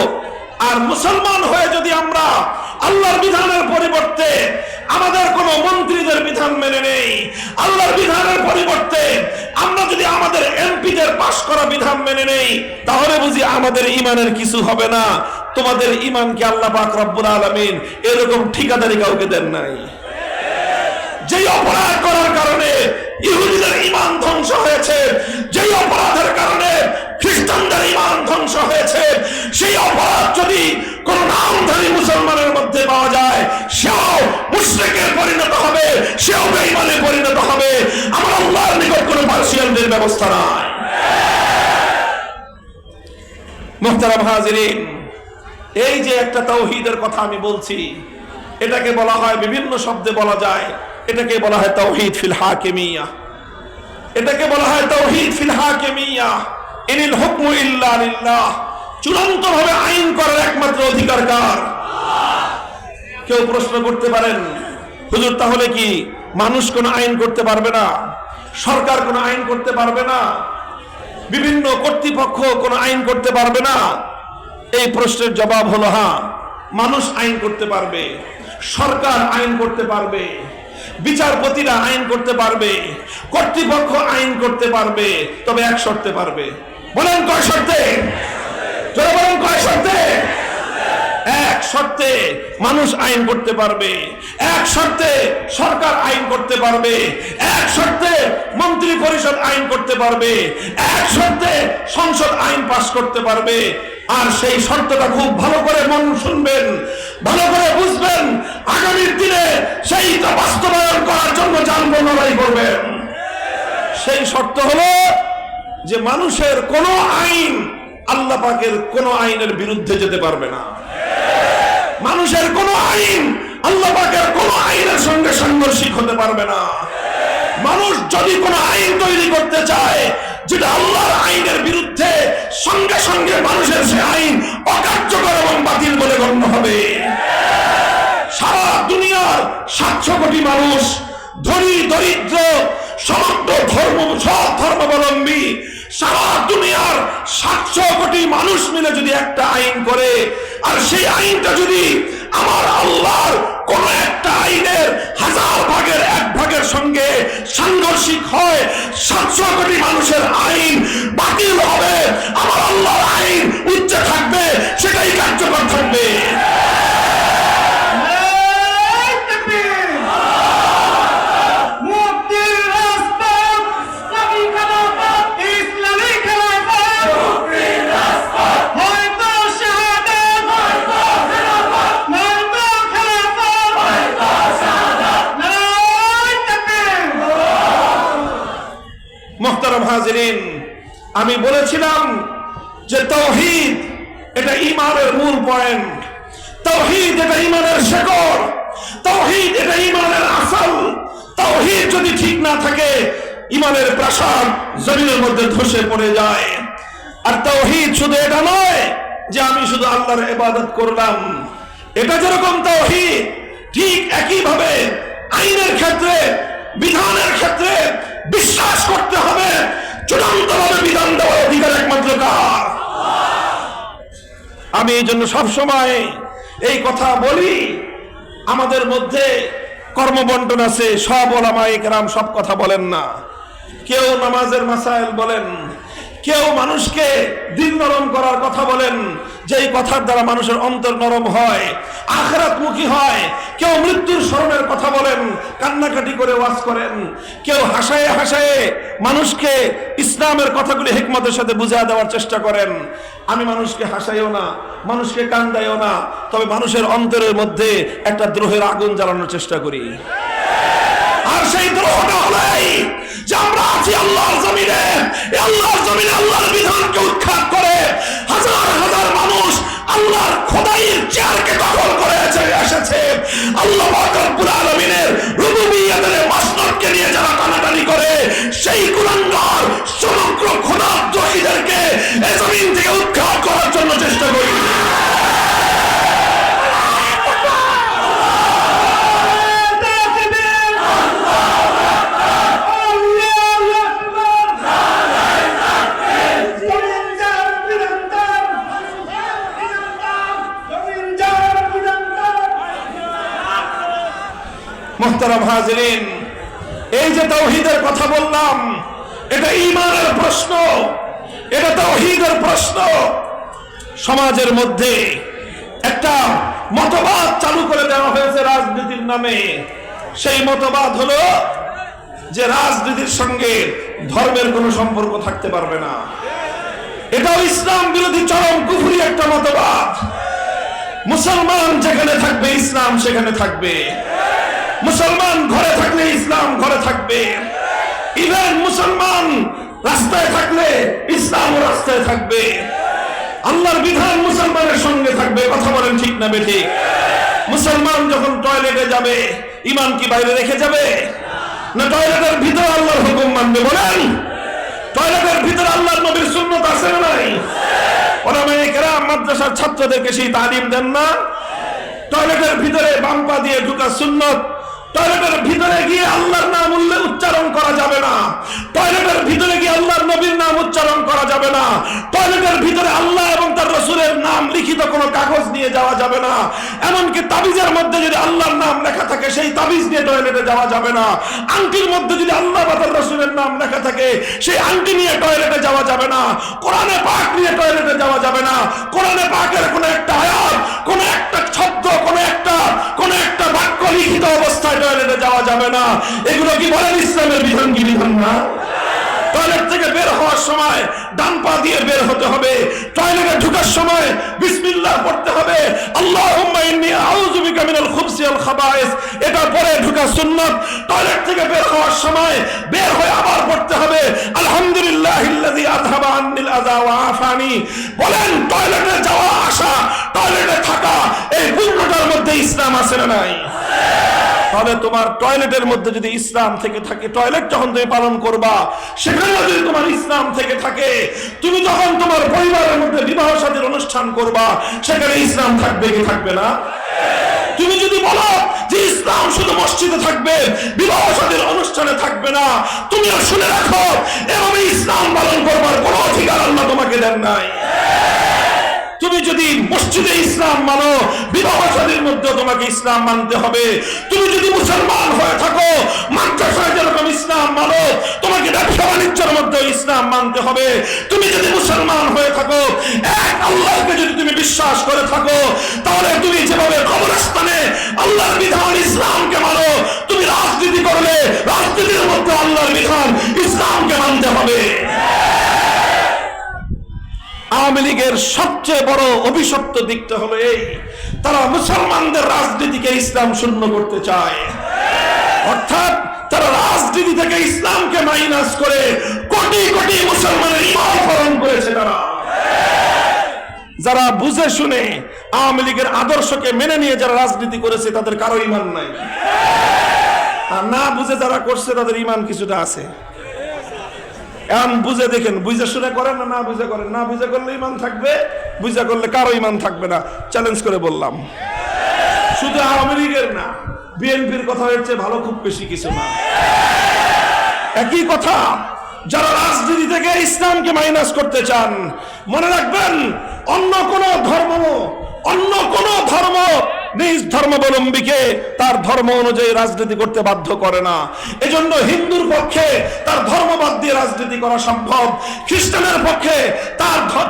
আর মুসলমান হয়ে যদি আমরা আল্লাহর বিধানের পরিবর্তে আমাদের কোন মন্ত্রীদের বিধান মেনে নেই, আল্লাহর বিধানের পরিবর্তে আমরা যদি আমাদের এমপিদের পাশ করা বিধান মেনে নেই, তাহলে বুঝি আমাদের ঈমানের কিছু হবে না। তোমাদের ঈমানকে আল্লাহ পাক রব্বুল আলামিন এরকম ঠিকাদারি কাউকে দেন নাই। যেই অপরাধ করার কারণে ইহুদিদের ঈমান ধ্বংস হয়েছে, যেই অপরাধের কারণে খ্রিস্টানদের ঈমান ধ্বংস হয়েছে, সেই অপরাধ যদি কোন নামধারী মুসলমানের মধ্যে পাওয়া যায়, সেও মুশরিকে পরিণত হবে, সেও বেঈমানে পরিণত হবে। আমার আল্লাহর নিকট কোনো পার্সিয়ালদের ব্যবস্থা নাই। মুহতারাম হাজিরিন, এই যে একটা তাওহীদের কথা আমি বলছি, এটাকে বলা হয়, বিভিন্ন শব্দে বলা যায়, এটাকে বলা হয় তাওহীদ ফিল হাকিমিয়া, এটাকে বলা হয় তাওহীদ ফিল হাকিমিয়া। ইনিল হুকমু ইল্লা লিল্লাহ, চূড়ান্ত ভাবে আইন করার একমাত্র অধিকার কার? কেউ প্রশ্ন করতে পারেন, হুজুর তাহলে কি মানুষ কোন আইন করতে পারবে না, সরকার কোন আইন করতে পারবে না, বিভিন্ন কর্তৃপক্ষ কোন আইন করতে পারবে না? এই প্রশ্নের জবাব হলো হ্যাঁ, মানুষ আইন করতে পারবে, সরকার আইন করতে পারবে, বিচারপতিরা আইন করতে পারবে, কর্তৃপক্ষ আইন করতে পারবে, তবে এক শর্তে পারবে। বলেন কয় শর্তে? বলেন কয় শর্তে? এক শর্তে মানুষ আইন করতে পারবে, এক শর্তে সরকার আইন করতে পারবে, এক শর্তে মন্ত্রী পরিষদ আইন করতে পারবে, এক শর্তে সংসদ আইন পাস করতে পারবে। আর সেই শর্তটা খুব ভালো করে মন শুনবেন, ভালো করে বুঝবেন, আগামীর দিনে সেইটা বাস্তবায়ন করার জন্য জানবো লড়াই করবেন। সেই শর্ত হলো যে মানুষের কোন আইন আল্লাহ পাকের কোন আইনের বিরুদ্ধে যেতে পারবে না। মানুষের কোন আইন আল্লাহ পাকের কোন আইনের সঙ্গে সাংঘর্ষিক হতে পারবে না। মানুষ যদি কোন আইন তৈরি করতে চায় যেটা আল্লাহর আইনের বিরুদ্ধে, সঙ্গে সঙ্গে মানুষের সে আইন অকার্যকর এবং বাতিল বলে গণ্য হবে। সারা দুনিয়ার 700 কোটি মানুষ, ধনী দরিদ্র, সমগ্র সব ধর্মাবলম্বী, সারা দুনিয়ার 700 কোটি মানুষ মিলে যদি একটা আইন করে, আর সেই আইনটা যদি আমার আল্লাহর কোন একটা আইনের 1000 ভাগের 1 ভাগের সঙ্গে সাংঘর্ষিক হয়, 700 কোটি মানুষের আইন বাতিল হবে, আমার আল্লাহর আইন উচ্চে থাকবে, সেটাই কার্যকর থাকবে। মুহতারাম হাজিরিন, আমি বলেছিলাম যে তাওহীদ এটা ঈমানের মূল পয়েন্ট, তাওহীদ এটা ঈমানের শেকড়, তাওহীদ এটা ঈমানের আসল। তাওহীদ যদি ঠিক না থাকে, ঈমানের প্রাসাদ জমিনের মধ্যে ধসে পড়ে যায়। আর তাওহীদ শুধু এটা নয় যে আমি শুধু আল্লাহর ইবাদত করলাম, এটা যেরকম তাওহীদ, ঠিক একই ভাবে আইনের ক্ষেত্রে, বিধানের ক্ষেত্রে বিশ্বাস করতে হবে চূড়ান্তভাবে বিধান দেওয়ার অধিকার একমাত্র কার। আমি এই জন্য সবসময় এই কথা বলি, আমাদের মধ্যে কর্মবন্টন আছে, সব ওলামায়ে কেরাম সব কথা বলেন না। কেউ নামাজের মাসাইল বলেন, কেউ মানুষকে দিল নরম করার কথা বলেন, যেই কথার দ্বারা মানুষের অন্তর নরম হয়, আখিরাতমুখী হয়। কেউ মৃত্যুর স্মরণের কথা বলেন, কান্নাকাটি করে ওয়াজ করেন। কেউ হাসায়ে হাসায়ে মানুষকে ইসলামের কথাগুলি হিকমতের সাথে বুঝিয়ে দেওয়ার চেষ্টা করেন। আমি মানুষকে হাসাইও না, মানুষকে কান্দাইও না, তবে মানুষের অন্তরের মধ্যে একটা দ্রোহের আগুন জ্বালানোর চেষ্টা করি। আর সেই দ্রোহটা হলাই যে আমরা আছি আল্লাহর জমিনে, আল্লাহর জমিনে আল্লাহর বিধানকে উৎখাত করে হাজার হাজার মানুষ আল্লাহর খোদাইয়ের চেয়ারকে দখল করে এসেছে। আল্লাহ পাক রব্বুল আলামিনের রুবুবিয়্যাতের মাসনদকে নিয়ে যারা টানাটানি করে, সেই কুলাঙ্গার সমগ্র খোদার দ্রোহীদেরকে এই জমিন থেকে উৎখাত করার জন্য চেষ্টা করি। মুহতারাম হাজিরিন, এই যে তাওহীদের কথা বললাম, এটা ঈমানের প্রশ্ন, এটা তাওহীদের প্রশ্ন। সমাজের মধ্যে একটা মতবাদ চালু করে দেওয়া হয়েছে রাজনীতির নামে। সেই মতবাদ হলো যে রাজনীতির সঙ্গে ধর্মের কোনো সম্পর্ক থাকতে পারবে না। এটাও ইসলাম বিরোধী চরম কুফরি একটা মতবাদ। মুসলমান যেখানে থাকবে ইসলাম সেখানে থাকবে, মুসলমান ঘরে থাকলে ইসলাম ঘরে থাকবে, ইভেন মুসলমান রাস্তায় থাকলে ইসলাম রাস্তায় থাকবে। আল্লাহর বিধান মুসলমানের সঙ্গে থাকবে। কথা বলেন ঠিক না বেঠিক? মুসলমান যখন টয়লেটে যাবে, ঈমান কি বাইরে রেখে যাবে? না টয়লেটের ভিতরে আল্লাহর হুকুম মানবে? বলেন, টয়লেটের ভিতরে আল্লাহর নবীর সুন্নাত আছে না নাই? ওলামায়ে কেরাম মাদ্রাসার ছাত্রদেরকে সেই তালিম দেন না? টয়লেটের ভিতরে বাম পা দিয়ে ঢোকা সুন্নাত। টয়লেটের ভিতরে গিয়ে আল্লাহর নাম উচ্চারণ করা যাবে না। টয়লেটের ভিতরে গিয়ে আল্লাহর নবীর নাম উচ্চারণ করা যাবে না। টয়লেটের ভিতরে আল্লাহ এবং তার রাসূলের নাম লিখিত কোনো কাগজ নিয়ে যাওয়া যাবে না। এমনকি তাবিজের মধ্যে যদি আল্লাহর নাম লেখা থাকে, সেই তাবিজ নিয়ে টয়লেটে যাওয়া যাবে না। আংটির মধ্যে যদি আল্লাহ বা তার রাসূলের নাম লেখা থাকে, সেই আংটি নিয়ে টয়লেটে যাওয়া যাবে না। কোরআনে পাক নিয়ে টয়লেটে যাওয়া যাবে না। কোরআনে পাকের কোনো একটা আয়াত, কোনো একটা সময় ডান পা দিয়ে বের হতে হবে, টয়লেটে ঢোকার সময় বিসমিল্লাহ পড়তে হবে, আল্লাহুম্মা ইন্নী আউযু বিকা মিনাল খুবসি ওয়াল খাবায়েস, এটা পরে ঢোকা সুন্নাত। টয়লেট থেকে বের হওয়ার সময় বের হয়ে আবার পড়তে হবে আলহামদুলিল্লাহিল্লাযী আযহাবা আন্নিল আযা ওয়া আফানি। বলেন, টয়লেটে যাওয়া আসা, টয়লেটে থাকা, এই পূর্ণটার মধ্যে ইসলাম আছে না নাই? তাহলে তোমার টয়লেটের মধ্যে যদি ইসলাম থেকে থাকে, টয়লেট যখন তুমি পালন করবা সেখানে যদি তোমার ইসলাম থেকে থাকে, তুমি যখন তোমার পরিবারের মধ্যে বিবাহ শাদীর অনুষ্ঠান করবা সেখানে ইসলাম থাকবে কি থাকবে না? তুমি যদি বলো যে ইসলাম শুধু মসজিদে থাকবে, বিবাহ শাদীর অনুষ্ঠানে থাকবে না, তুমিও শুনে রাখো, এভাবে ইসলাম পালন করবার কোনো অধিকার আল্লাহ তোমাকে দেন নাই। তুমি যদি মসজিদে ইসলাম মানো, বিবাহ শাদীর মধ্যে তোমাকে ইসলাম মানতে হবে। তুমি যদি মুসলমান হয়ে থাকো, মাদ্রাসায় যেরকম ইসলাম মানো, তোমাকে ব্যবসা বাণিজ্যের মধ্যে ইসলাম মানতে হবে। তুমি যদি মুসলমান হয়ে থাকো, এক আল্লাহকে যদি তুমি বিশ্বাস করে থাকো, তাহলে তুমি যেভাবে কবরস্থানে আল্লাহর বিধান ইসলামকে মানো, তুমি রাজনীতি করলে রাজনীতির মধ্যে আল্লাহর বিধান ইসলামকে মানতে হবে। আওয়ামী লীগের সবচেয়ে বড় অভিশপ্ত দিকটা হলো এই, তারা মুসলমানদের রাজনীতিকে ইসলাম শূন্য করতে চায়। অর্থাৎ তারা রাজনীতি থেকে ইসলামকে মাইনাস করে কোটি কোটি মুসলমানের ঈমান হরণ করেছে। তারা যারা বুঝে শুনে আওয়ামী লীগের আদর্শকে মেনে নিয়ে যারা রাজনীতি করেছে তাদের কারো ঈমান নাই, আর না বুঝে যারা করছে তাদের ঈমান কিছুটা আছে। এখন বুঝে দেখেন, বুঝে শুনে করেন না, না বুঝে করেন, না বুঝে করলে ঈমান থাকবে, বুঝে করলে কারো ঈমান থাকবে না। চ্যালেঞ্জ করে বললাম, শুধু আওয়ামী লীগের না, বিএনপির কথা হচ্ছে ভালো খুব বেশি কিছু না, একই কথা। যারা রাজনীতি থেকে ইসলামকে মাইনাস করতে চান, মনে রাখবেন, অন্য কোন ধর্ম নিজ ধর্মাবলম্বীকে তার ধর্ম অনুযায়ী রাজনীতি করতে বাধ্য করে না। এজন্য হিন্দুর পক্ষে তার ধর্মবাদ দিয়ে রাজনীতি করা সম্ভব, খ্রিস্টানের পক্ষে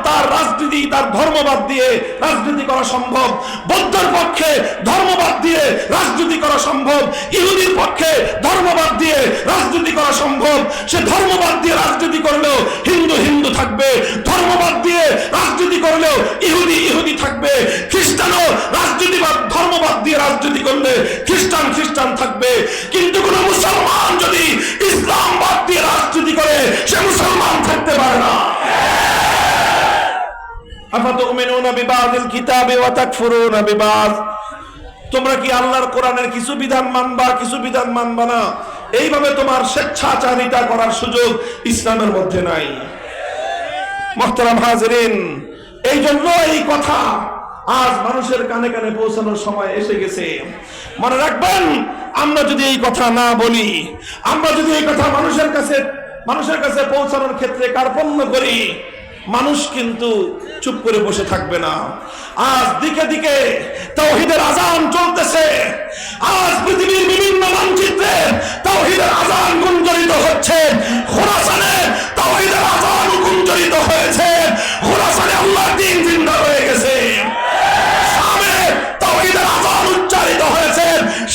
তার রাজনীতি তার ধর্মবাদ দিয়ে রাজনীতি করা সম্ভব, বৌদ্ধের পক্ষে ধর্মবাদ দিয়ে রাজনীতি করা সম্ভব, ইহুদির পক্ষে ধর্মবাদ দিয়ে রাজনীতি করা সম্ভব। সে ধর্মবাদ দিয়ে রাজনীতি করলেও হিন্দু হিন্দু থাকবে, ধর্মবাদ দিয়ে রাজনীতি করলেও ইহুদি ইহুদি থাকবে, খ্রিস্টানও রাজনীতিবাদ ধর্মবাদ দিয়ে রাজনীতি করলে খ্রিস্টান খ্রিস্টান থাকবে। কিন্তু কোন মুসলমান যদি ইসলামবাদ দিয়ে রাজনীতি করে সে মুসলমান থাকতে পারে না। আফাতুমিনুনা বিবাদিল কিতাবি ওয়া তাকফুরুনা বিবাদ, তোমরা কি আল্লাহর কোরআনের কিছু বিধান মানবা, কিছু বিধান মানবা না? এইভাবে তোমার স্বেচ্ছাচারিতা করার সুযোগ ইসলামের মধ্যে নাই। মুহতারাম হাজিরিন, এই জন্য এই কথা আজ মানুষের কানে কানে পৌঁছানোর সময় এসে গেছে। মনে রাখবেন, আমরা যদি এই কথা না বলি, আমরা যদি এই কথা মানুষের কাছে পৌঁছানোর ক্ষেত্রে কার্পণ্য করি, মানুষ কিন্তু চুপ করে বসে থাকবে না। আজ দিকে দিকে তাওহীদের আযান চলতেছে, আজ পৃথিবীর বিভিন্ন মানচিত্রে তাওহীদের আযান গুঞ্জরিত হচ্ছে। খোরাসানে তাওহীদের আযান গুঞ্জরিত হয়েছে, খোরাসানে আল্লাহর দ্বীন জিন্দা হয়ে গেছে। শামে তাওহীদের আযান উচ্চারিত হয়েছে,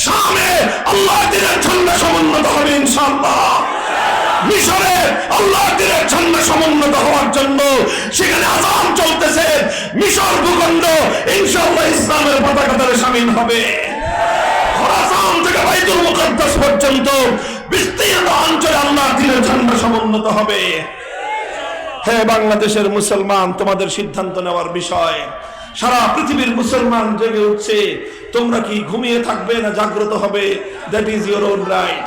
শামে আল্লাহর দ্বীনের ঝান্ডা সমুন্নত হবে ইনশাআল্লাহ। মিশরে আল্লাহর দ্বীনের ঝান্ডা সমুন্নত হওয়ার জন্য সেখানে আযান চলতেছে। মিশর ভূখণ্ড ইনশাআল্লাহ ইসলামের পতাকা তলে শামিল হবে। খোরাসান থেকে বাইতুল মুকাদ্দাস পর্যন্ত বিস্তীর্ণ অঞ্চলে আল্লাহর দ্বীনের ঝান্ডা সমুন্নত হবে। হে বাংলাদেশের মুসলমান, তোমাদের সিদ্ধান্ত নেওয়ার বিষয়। সারা পৃথিবীর মুসলমান জেগে উঠছে, তোমরা কি ঘুমিয়ে থাকবে না জাগ্রত হবে? That is your own right.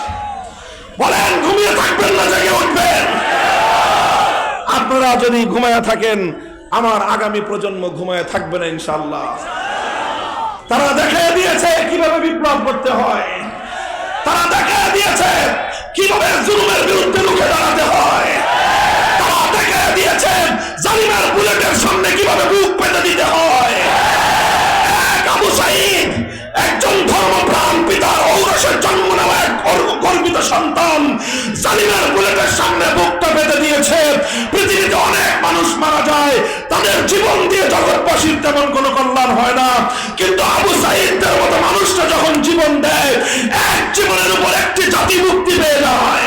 বলেন, ঘুমিয়ে থাকবেন না জেগে উঠবেন? আপনারা যদি ঘুমায়া থাকেন, আমার আগামী প্রজন্ম ঘুমায়া থাকবে না ইনশাআল্লাহ। তারা দেখিয়ে দিয়েছে কিভাবে বিপ্লব করতে হয়, তারা দেখিয়ে দিয়েছে কিভাবে জুলুমের বিরুদ্ধে রুখে দাঁড়াতে হয়, তারা দেখিয়ে দিয়েছে জালিমের বুলেটের সামনে কিভাবে বুক পেতে দিতে হয়। এক আবু সাঈদ, একজন ধর্মপ্রাণ পিতার ঔরসে জন্ম নেওয়া এক গর্বিত সন্তান, জালিমের বুলেটের সামনে বুকটা পেতে দিয়েছে। পৃথিবীতে অনেক মানুষ মারা যায়, তাদের জীবন দিয়ে জগৎবাসীর তেমন কোনো কল্যাণ হয় না, কিন্তু আবু সাঈদের মতো মানুষটা যখন জীবন দেয়, এক জীবনের উপর একটি জাতি মুক্তি পেয়ে যায়।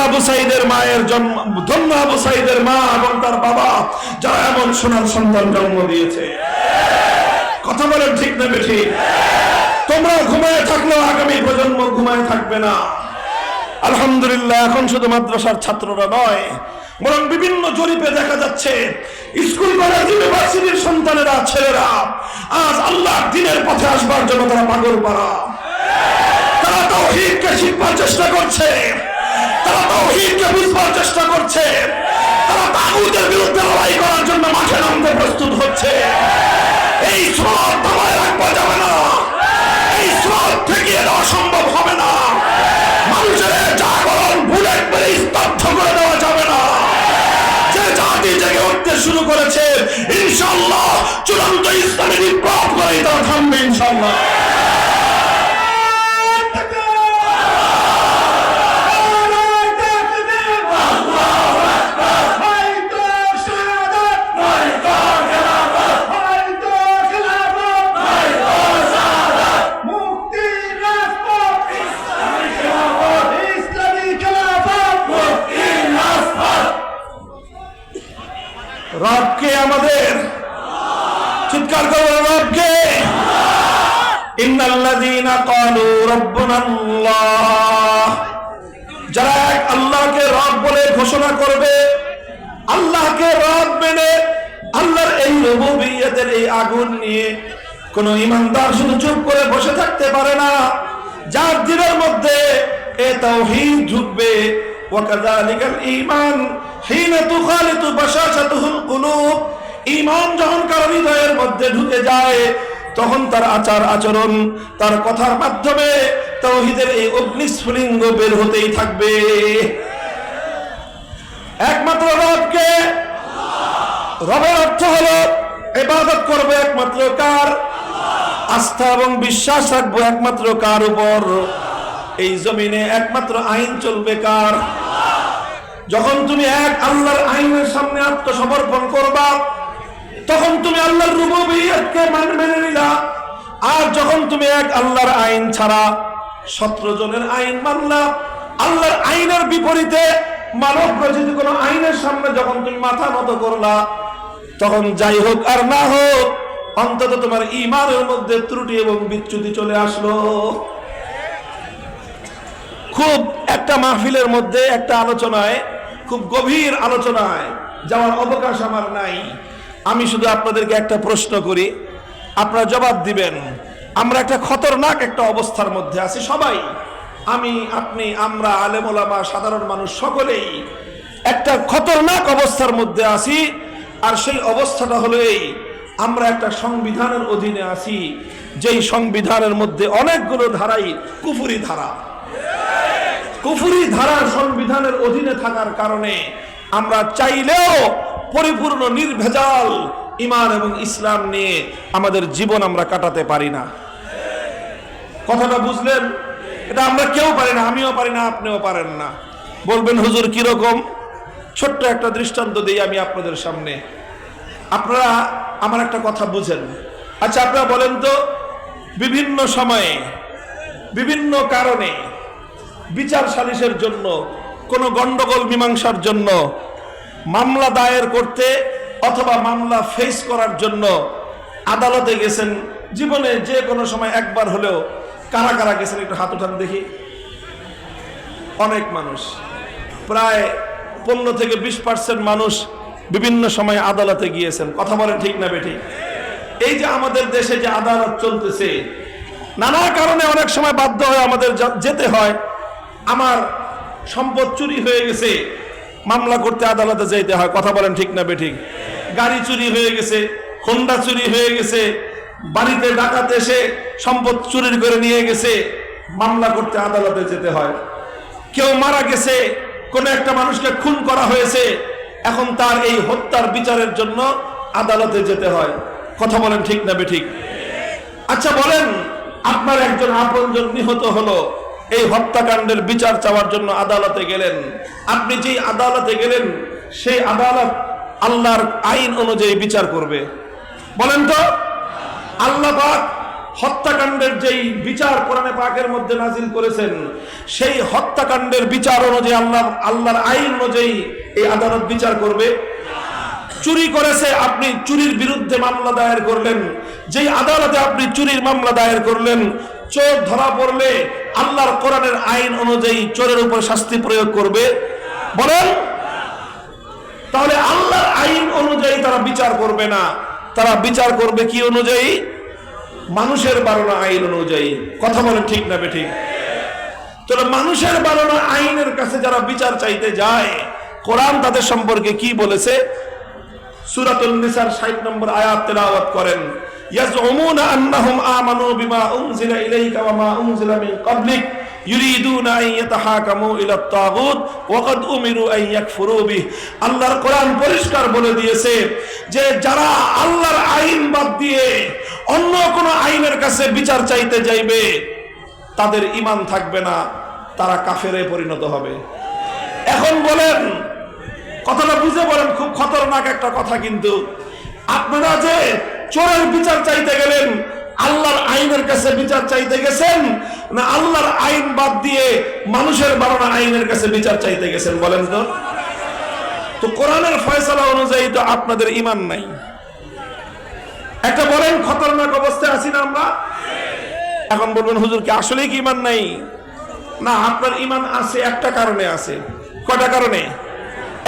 আবু সাঈদের মায়ের জন্ম, ধন্য আবু সাইদের মা এবং তার বাবা যারা এমন সোনার সন্তান জন্ম দিয়েছে। কথা বলেন ঠিক না বেঠিক? তোমরা ঘুমায় থাকলেও আগামী প্রজন্ম ঘুমায় থাকবে না। আলহামদুলিল্লাহ, এখন শুধু মাদ্রাসার ছাত্ররা নয়, বরং বিভিন্ন জরিপে দেখা যাচ্ছে স্কুল কলেজ ইউনিভার্সিটির সন্তানেরা, ছেলেরা আজ আল্লাহর দ্বীনের পথে আসবার জন্য তারা পাগল পারা। তারা তাওহীদকে শিখবার চেষ্টা করছে, তারা তাওহীদকে বুঝবার চেষ্টা করছে, তারা তাগুতের বিরুদ্ধে লড়াই করার জন্য মাঠে নামতে প্রস্তুত হচ্ছে। এই স্রোত থামায় রাখা যাবে না, এই স্রোত থেকে এটা অসম্ভব হবে না। মানুষের জাগরণ বুলেট মেরে স্তব্ধ করে দেওয়া যাবে না। যে জাতি জেগে উঠতে শুরু করেছে, ইনশাআল্লাহ চূড়ান্ত ইসলামী বিপ্লব করে তারা থামবে ইনশাআল্লাহ। রবকে আমাদের চিৎকার করো, রবকে। ইন্নাল্লাযীনা ক্বালু রাব্বুনাল্লাহ, যারা এক আল্লাহকে রব বলে ঘোষণা করবে, আল্লাহকে রব মেনে আল্লাহর এই রুবুবিয়্যতের এই আগুন নিয়ে কোন ঈমানদার শুধু চুপ করে বসে থাকতে পারে না। যার দিলের মধ্যে এই তাওহীদ ঢুকবে, ওয়া কাযালিকাল ঈমান হিনা তুখালিতু বাশাশাতুল কুলুব, ঈমান যখন কারো হৃদয়ের মধ্যে ঢুকে যায়, তখন তার আচার আচরণ, তার কথার মাধ্যমে তাওহীদের এই অগ্নিস্ফুলিঙ্গ বের হতেই থাকবে। একমাত্র রবকে, রবের অর্থ হলো ইবাদত করবে একমাত্র কার, আস্থা এবং বিশ্বাস রাখবো একমাত্র কার উপর, এই জমিনে একমাত্র আইন চলবে কার। যখন তুমি এক আল্লাহর আইনের সামনে আত্মসমর্পণ করবা, তখন তুমি আল্লাহর রুবুবিয়্যতকে মেনে নিলা। আর যখন তুমি এক আল্লাহর আইন ছাড়া 17 জনের আইন মানলা, আল্লাহর আইনের বিপরীতে মানব রচিত কোন আইনের সামনে যখন তুমি মাথা নত করলা, তখন যাই হোক আর না হোক, অন্তত তোমার ঈমানের মধ্যে ত্রুটি এবং বিচ্যুতি চলে আসলো। খুব একটা মাহফিলের মধ্যে একটা আলোচনায়, খুব গভীর আলোচনায় যাওয়ার অবকাশ আমার নাই। আমি শুধু আপনাদেরকে একটা প্রশ্ন করি, আপনারা জবাব দিবেন। আমরা একটা খতরনাক একটা অবস্থার মধ্যে আছি সবাই, আমি, আপনি, আমরা, আলেম ওলামা, সাধারণ মানুষ সকলেই একটা খতরনাক অবস্থার মধ্যে আছি। আর সেই অবস্থাটা হলো এই, আমরা একটা সংবিধানের অধীনে আছি, যেই সংবিধানের মধ্যে অনেকগুলো ধারাই কুফরি ধারা। কুফরি ধারার সংবিধানের অধীনে থাকার কারণে আমরা চাইলেও পরিপূর্ণ নির্ভেজাল ঈমান এবং ইসলাম নিয়ে আমাদের জীবন আমরা কাটাতে পারি না। কথাটা বুঝলেন? এটা আমরা কেউ পারি না, আমিও পারি না, আপনিও পারেন না। বলবেন হুজুর কিরকম? ছোট্ট একটা দৃষ্টান্ত দিই আমি আপনাদের সামনে, আপনারা আমার একটা কথা বুঝেন। আচ্ছা, আপনারা বলেন তো, বিভিন্ন সময়ে বিভিন্ন কারণে বিচার সালিশের জন্য, কোনো গন্ডগোল মীমাংসার জন্য মামলা দায়ের করতে অথবা মামলা ফেস করার জন্য আদালতে গেছেন জীবনে যে কোনো সময় একবার হলেও? কারা কারা গেছেন একটু হাত উঠান দেখি। অনেক মানুষ, প্রায় 15 থেকে 20% মানুষ বিভিন্ন সময় আদালতে গিয়েছেন। কথা বলেন ঠিক না বেঠিক? এই যে আমাদের দেশে যে আদালত চলতেছে, নানা কারণে অনেক সময় বাধ্য হয়ে আমাদের যেতে হয়। আমার সম্পদ চুরি হয়ে গেছে, মামলা করতে আদালতে যেতে হয়। কথা বলেন ঠিক না বেঠিক? গাড়ি চুরি হয়ে গেছে, হোন্ডা চুরি হয়ে গেছে, বাড়িতে ডাকাত এসে সম্পদ চুরি করে নিয়ে গেছে, মামলা করতে আদালতে যেতে হয়। কেউ মারা গেছে, কোন একটা মানুষকে খুন করা হয়েছে, এখন তার এই হত্যার বিচারের জন্য আদালতে যেতে হয়। কথা বলেন ঠিক না বেঠিক? আচ্ছা বলেন, আপনার একজন আপনজন নিহত হলো, এই হত্যাকাণ্ডের বিচার চাওয়ার জন্য আদালতে গেলেন। আপনি যেই আদালতে গেলেন, সেই আদালত আল্লাহর আইন অনুযায়ী বিচার করবে? বলেন তো। আল্লাহ পাক হত্যাকাণ্ডের যেই বিচার কোরআনে পাকের মধ্যে নাজিল করেছেন, সেই হত্যাকাণ্ডের বিচার অনুযায়ী আল্লাহর আইন অনুযায়ী এই আদালত বিচার করবে? চুরি করেছে, আপনি চুরির বিরুদ্ধে মামলা দায়ের করলেন, যেই আদালতে আপনি চুরির মামলা দায়ের করলেন, চোর ধরা পড়লে আল্লাহর কোরআনের আইন অনুযায়ী চোরের উপর শাস্তি প্রয়োগ করবে? বলেন। তাহলে আল্লাহর আইন অনুযায়ী তারা বিচার করবে না, তারা বিচার করবে কি অনুযায়ী? মানুষের বানানো আইন অনুযায়ী। কথা বলেন ঠিক না বেঠিক? তাহলে মানুষের বানানো আইনের কাছে যারা বিচার চাইতে যায়, কোরআন তাদের সম্পর্কে কি বলেছে? সূরাতুন নিসার ৬০ নম্বর আয়াত তেলাওয়াত করেন। ইয়াজউমুনা আন্নাহুম আমানু বিমা উনজিলা ইলাইকা ওয়া মা উনজিলা মিন ক্বাবলিক ইউরিদুনা আন ইয়াতাহাকামু ইলা আত-তাগুত ওয়া ক্বাদ উমিরু আন ইয়াকফুরু বিহি। আল্লাহর কোরআন পরিষ্কার বলে দিয়েছে যে যারা আল্লাহর আইন বাদ দিয়ে অন্য কোন আইনের কাছে বিচার চাইতে যাইবে, তাদের ঈমান থাকবে না, তারা কাফেরে পরিণত হবে। এখন বলেন, কথাটা বুঝে বলেন, খুব খতরনাক একটা কথা। কিন্তু আপনারা যে চোরের বিচার চাইতে গেলেন, আল্লাহর আইনের কাছে বিচার চাইতে গেছেন, না আল্লাহর আইন বাদ দিয়ে মানুষের বানানো আইনের কাছে বিচার চাইতে গেছেন? বলেন তো। তো কোরআনের ফয়সালা অনুযায়ী তো আপনাদের ঈমান নাই। একটা বলেন, খতরনাক অবস্থায় আছি না আমরা? এখন বলবেন, হুজুর কি আসলেই কি ঈমান নাই? না, আপনার ঈমান আছে, একটা কারণে আছে। কয়টা কারণে?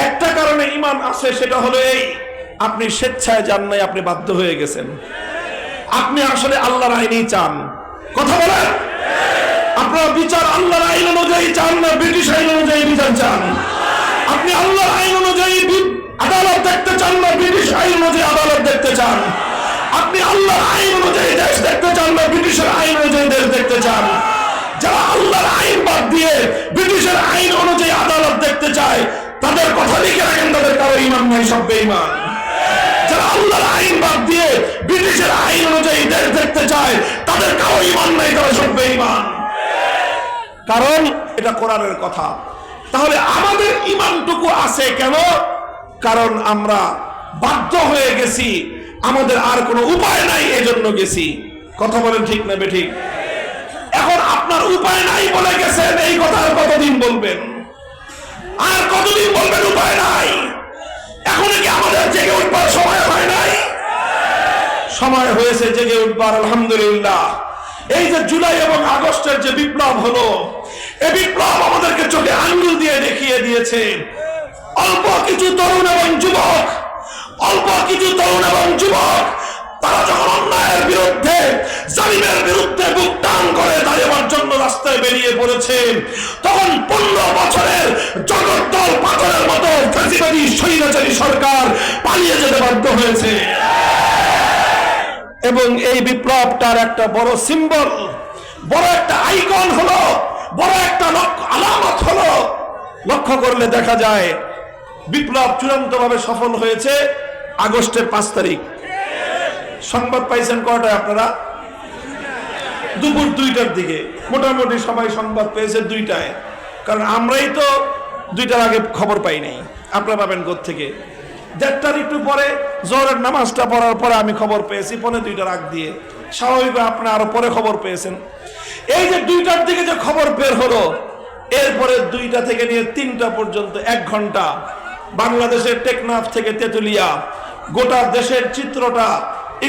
একটা কারণে ঈমান আছে, সেটা হলো এই, আপনি স্বেচ্ছায় যান নাই, আপনি বাধ্য হয়ে গেছেন। আপনি আসলে আল্লাহর আইনই চান। কথা বলেন। আপনার বিচার আল্লাহর আইন অনুযায়ী চান না ব্রিটিশ আইন অনুযায়ী বিচার চান? আপনি আল্লাহর আইন অনুযায়ী আদালত দেখতে চান না ব্রিটিশ আইন অনুযায়ী আদালত দেখতে চান? আপনি আল্লাহর আইন অনুযায়ী দেশ দেখতে চান না ব্রিটিশের আইন অনুযায়ী দেশ দেখতে চান? যারা আল্লাহর আইন বাদ দিয়ে ব্রিটিশের আইন অনুযায়ী আদালত দেখতে চায়, তাদের কথা লিখে রাখেন, তাদের কারো ঈমান নাই, সব বেঈমান। যারা আল্লাহর আইন বাদ দিয়ে ব্রিটিশের আইন অনুযায়ী দেশ দেখতে চায়, তাদের কারো ঈমান নাই, তারা সব বেঈমান। কারণ এটা কোরআনের কথা। তাহলে আমাদের ঈমানটুকু আছে কেন? কারণ আমরা বাধ্য হয়ে গেছি, আমাদের আর কোনো উপায় নাই, এজন্য গেছি। কথা বলেন ঠিক না বেঠিক? এখন আপনার উপায় নাই বলে গেছেন, এই কথা আর কতদিন বলবেন? আর কতদিন বলবেন উপায় নাই? এখন কি আমাদের জেগে উঠবার সময় হয় নাই? সময় হয়েছে জেগে উঠবার, আলহামদুলিল্লাহ। এই যে জুলাই এবং আগস্টের যে বিপ্লব হলো, এই বিপ্লব আমাদেরকে চোখে আঙ্গুল দিয়ে দেখিয়ে দিয়েছে, অল্প কিছু তরুণ এবং যুবক, অল্প কিছু তরুণ এবং যুবক তারা যখন অন্যায়ের বিরুদ্ধে, জালিমের বিরুদ্ধে বুক টান করে দাঁড়াবার জন্য রাস্তায় বেরিয়ে পড়েছে, তখন 15 বছরের জগদ্দল পাথরের মতো ফ্যাসিবাদী স্বৈরাচারী সরকার পালিয়ে যেতে বাধ্য হয়েছে। এবং এই বিপ্লবটার একটা বড় সিম্বল, বড় একটা আইকন হলো, বড় একটা আলামত হলো। লক্ষ্য করলে দেখা যায় বিপ্লব চূড়ান্তভাবে সফল হয়েছে আগস্টের 5 তারিখ। সংবাদ পাইছেন কয়টায় আপনারা? দুপুর 2টার দিকে মোটামুটি সবাই সংবাদ পেয়েছে 2টায়। কারণ আমরাই তো 2টার আগে খবর পাই নাই। আপনারা পাবেন কোত্থেকে? 1:30 একটু পরে জোহরের নামাজটা পড়ার পরে আমি খবর পেয়েছি 2:45 আগ দিয়ে। স্বাভাবিক আপনারা আরো পরে খবর পেয়েছেন। এই যে 2টার দিকে যে খবর বের হলো, এরপরে 2টা থেকে নিয়ে 3টা পর্যন্ত 1 ঘন্টা বাংলাদেশের টেকনাফ থেকে তেতুলিয়া গোটা দেশের চিত্রটা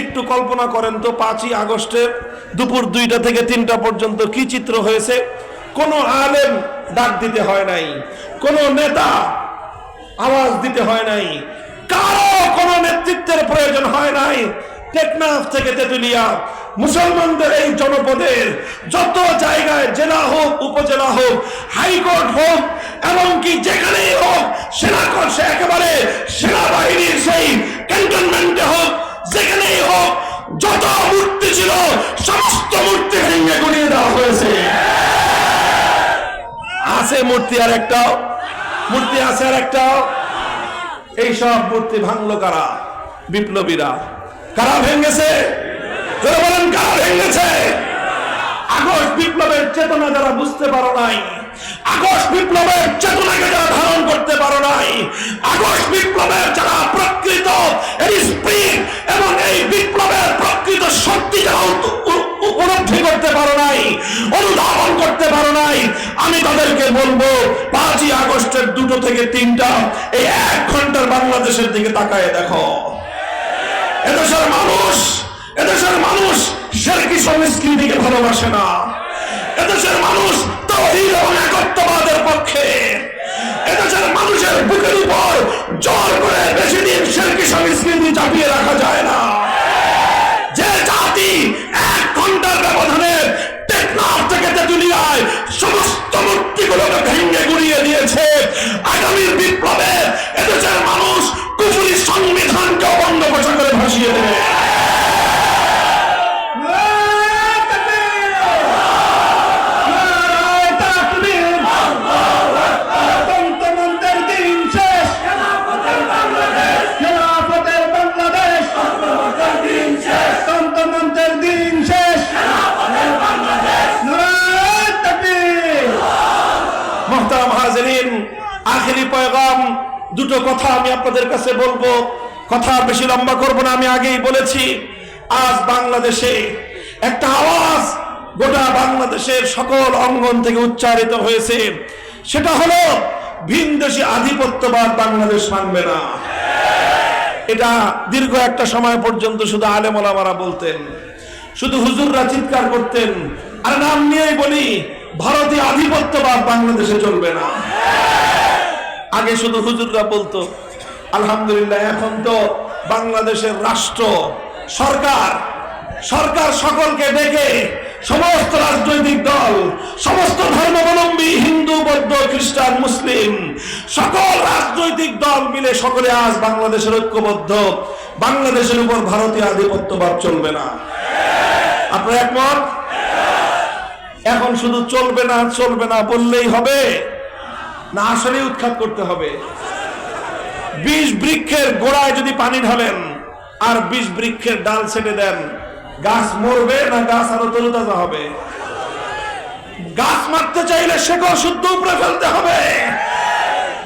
একটু কল্পনা করেন তো। 5ই আগস্টের দুপুর 2টা থেকে 3টা পর্যন্ত কি চিত্র হয়েছে? কোনো আলেম ডাক দিতে হয় নাই, কোনো নেতা আওয়াজ দিতে হয় নাই, কারো কোনো নেতৃত্বের প্রয়োজন হয় নাই। টেকনাফ থেকে তেতুলিয়া মুসলমানদের এই জনপদের যত জায়গায়, জেলা হোক, উপজেলা হোক, হাইকোর্ট হোক, এমনকি যেখানেই হোক, একেবারে সেনাবাহিনীর সেই ক্যান্টনমেন্টে হোক, যেখানেই হোক, যত মূর্তি ছিল সমস্ত মূর্তি ভেঙে গুড়িয়ে দেওয়া হয়েছে। আছে মূর্তি আর একটাও? মূর্তি আছে আর একটাও? এই সব মূর্তি ভাঙলো কারা? বিপ্লবীরা। কারা ভেঙেছে? বলেন কারা ভেঙেছে? আগস্ট বিপ্লবের চেতনা যারা বুঝতে পারো নাই, আগস্ট বিপ্লবের চেতনাকে যারা ধারণ করতে পারো নাই, আগস্ট বিপ্লবের যারা প্রকৃত স্পিরিট এবং এই বিপ্লবের প্রকৃত শক্তি যারা পারো নাই, অনুধাবন করতে পারো নাই, আমি তাদেরকে বলবো 5ই আগস্টের 2টো থেকে 3টা এই 1 ঘন্টার বাংলাদেশের দিকে তাকায় দেখো। এদেশের মানুষ শিরকি সংস্কৃতিকে ভালোবাসে না। এদেশের মানুষ তাওহীদ এবং একত্ববাদের পক্ষে। এদেশের মানুষের বুকের উপর জোর করে বেশি দিন শিরকি সংস্কৃতি চাপিয়ে রাখা যায় না। যে জাতি 1 ঘন্টার ব্যবধানে টেকনাফ থেকে তেঁতুলিয়ায় সমস্ত মূর্তিগুলোকে ভেঙে গুড়িয়ে দিয়েছে, আগামীর বিপ্লবে এদেশের মানুষ কুফরি সংবিধানকে অবন্ধ ঘোষণা করে ভাসিয়ে দেবে। আখেরি পয়গাম, 2টো কথা আমি আপনাদের কাছে বলবো, কথা বেশি লম্বা করব না। আমি আগেই বলেছি, আজ বাংলাদেশে একটা আওয়াজ গোটা বাংলাদেশের সকল অঙ্গন থেকে উচ্চারিত হয়েছে, সেটা হলো ভিনদেশী আধিপত্যবাদ বাংলাদেশ মানবে না। এটা দীর্ঘ একটা সময় পর্যন্ত শুধু আলেম ওলামারা বলতেন, শুধু হুজুররা চিৎকার করতেন, আর নাম নিয়েই বলি, ভারতীয় আধিপত্যবাদ বাংলাদেশে চলবে না। আগে শুধু হুজুররা বলতো, আলহামদুলিল্লাহ এখন তো বাংলাদেশের রাষ্ট্র সরকার সকলকে ডেকে সমস্ত রাজনৈতিক দল, সমস্ত ধর্মাবলম্বী, হিন্দু, বৌদ্ধ, খ্রিস্টান, মুসলিম, সকল রাজনৈতিক দল মিলে সকলে আজ বাংলাদেশের ঐক্যবদ্ধ, বাংলাদেশের উপর ভারতীয় আধিপত্যবাদ চলবে না। আপনারা একমত? এখন শুধু চলবে না বললেই হবে না, আসলে উৎখাত করতে হবে। 20 বৃক্ষের গোড়ায় যদি পানি ঢালেন আর 20 বৃক্ষের ডাল ছেড়ে দেন, গাছ মরবে না গাছ আরো তরুতাজা হবে? গাছ মারতে চাইলে শেকড় শুদ্ধ উপরে ফেলতে হবে।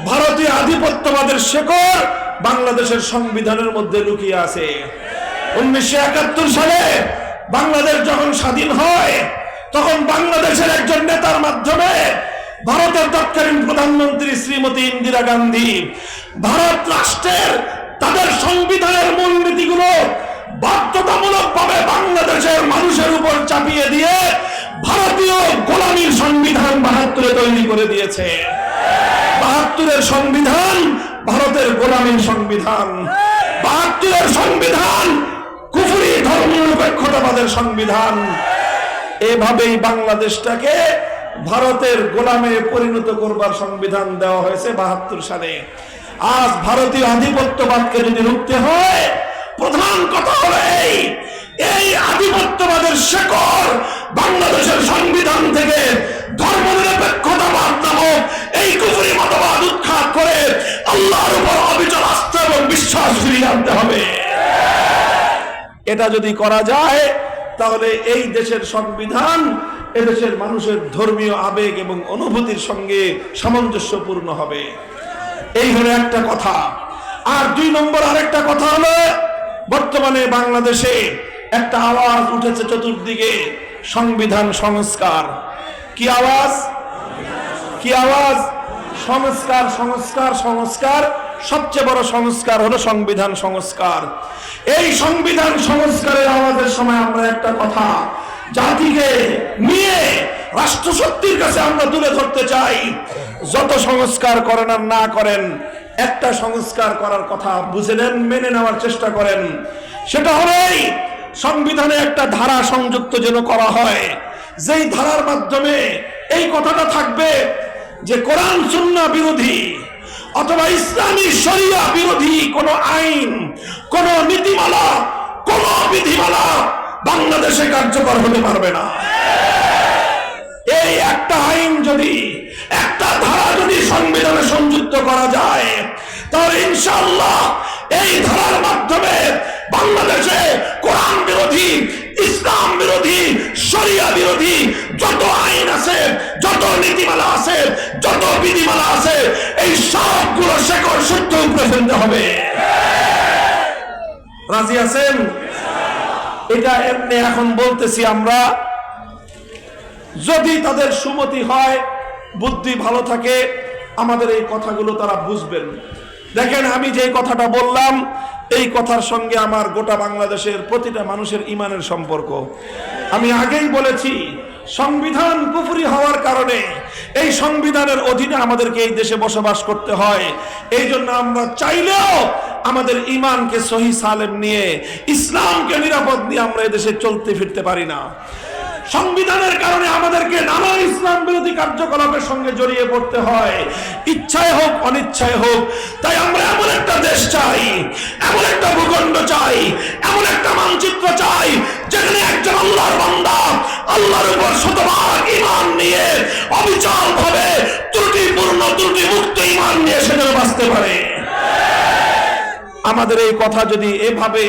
ভারতীয় আধিপত্যবাদের শেকড় বাংলাদেশের সংবিধানের মধ্যে লুকিয়ে আছে। 1971 সালে বাংলাদেশ যখন স্বাধীন হয়, তখন বাংলাদেশের একজন নেতার মাধ্যমে ভারতের তৎকালীন প্রধানমন্ত্রী শ্রীমতী ইন্দিরা গান্ধী ভারত রাষ্ট্রের তাদের সংবিধানের মূলনীতিগুলো বাধ্যতামূলকভাবে বাংলাদেশের মানুষের উপর চাপিয়ে দিয়ে ভারতীয় গোলামীর সংবিধান 72 তৈরি করে দিয়েছে। 72-এর সংবিধান ভারতের গোলামীর সংবিধান। 72-এর সংবিধান কুফরি ধর্মনিরপেক্ষতাবাদের সংবিধান। এভাবেই বাংলাদেশটাকে ভারতের গোলামে পরিণত করবার সংবিধান দেওয়া হয়েছে 72 সালে। আজ ভারতীয় আধিপত্যবাদকে যদি রুখতে হয়, প্রধান কথা হলো এই আধিপত্যবাদের শেকড় বাংলাদেশের সংবিধান থেকে ধর্মনিরপেক্ষতাবাদ নামক এই কুফরি মতবাদ উৎখাত করে আল্লাহর উপর অবিচল আস্থা এবং বিশ্বাস ফিরিয়ে আনতে হবে। এটা যদি করা যায়, তাহলে এই দেশের সংবিধান এদেশের মানুষের ধর্মীয় আবেগ এবং অনুভূতির সঙ্গে সামঞ্জস্যপূর্ণ হবে। এই হলো একটা কথা। আর 2 নম্বর আরেকটা কথা হলো, বর্তমানে বাংলাদেশে একটা আওয়াজ উঠেছে চতুর্দিকে, সংবিধান সংস্কার। কি আওয়াজ? সংস্কার। সবচেয়ে বড় সংস্কার হলো সংবিধান সংস্কার। এই সংবিধান সংস্কারের আওয়াজের সময় আমরা একটা কথা জাতিকে নিয়ে রাষ্ট্রশক্তির কাছে আমরা তুলে ধরতে চাই। যত সংস্কার করেন আর না করেন, একটা সংস্কার করার কথা বুঝে নেন, মেনে নেওয়ার চেষ্টা করেন। সেটা হলেই সংবিধানে একটা ধারা সংযুক্ত যেন করা হয়, যেই ধারার মাধ্যমে এই কথাটা থাকবে যে কোরআন সুন্নাহ বিরোধী অথবা ইসলামী শরিয়া বিরোধী কোন আইন, কোন নীতিমালা, কোন বিধিমালা বাংলাদেশে কার্যকর হতে পারবে না। এই একটা আইন যদি, একটা ধারা যদি সংবিধানে সংযুক্ত করা যায়, তাহলে ইনশাআল্লাহ এই ধারার মাধ্যমে বাংলাদেশে কোরআন বিরোধী, ইসলাম বিরোধী, শরিয়া বিরোধী যত আইন আছে, যত নীতিমালা আছে, যত বিধিমালা আছে, এই সবগুলো শেকড় শুদ্ধ উপরে ফেলতে হবে। রাজি আছেন? এটা এমনি এখন বলতেছি আমরা, যদি তাদের সুমতি হয়, বুদ্ধি ভালো থাকে, আমাদের এই কথাগুলো তারা বুঝবেন। দেখেন, আমি যে কথাটা বললাম এই কথার সঙ্গে আমার গোটা বাংলাদেশের প্রতিটা মানুষের ইমানের সম্পর্ক। আমি আগেই বলেছি, সংবিধান কুফরি হওয়ার কারণে এই সংবিধানের অধীনে আমাদেরকে এই দেশে বসবাস করতে হয়। এই জন্য আমরা চাইলেও আমাদের ইমানকে সহি সালেম নিয়ে, ইসলামকে নিরাপদ নিয়ে আমরা এই দেশে চলতে ফিরতে পারি না। সংবিধানের কারণে আমাদেরকে নানা ইসলাম বিরোধী কার্যকলাপের সঙ্গে জড়িয়ে পড়তে হয়, ইচ্ছায় হোক অনিচ্ছায় হোক। তাই আমরা এমন একটা দেশ চাই, এমন একটা ভূখণ্ড চাই, এমন একটা মানচিত্র চাই যেখানে একজন আল্লাহর বান্দা আল্লাহর উপর শতভাগ ঈমান নিয়ে অবিচল ভাবে ত্রুটিপূর্ণ ত্রুটিমুক্ত ঈমান নিয়ে সেখানে বাঁচতে পারে। আমাদের এই কথা যদি এভাবে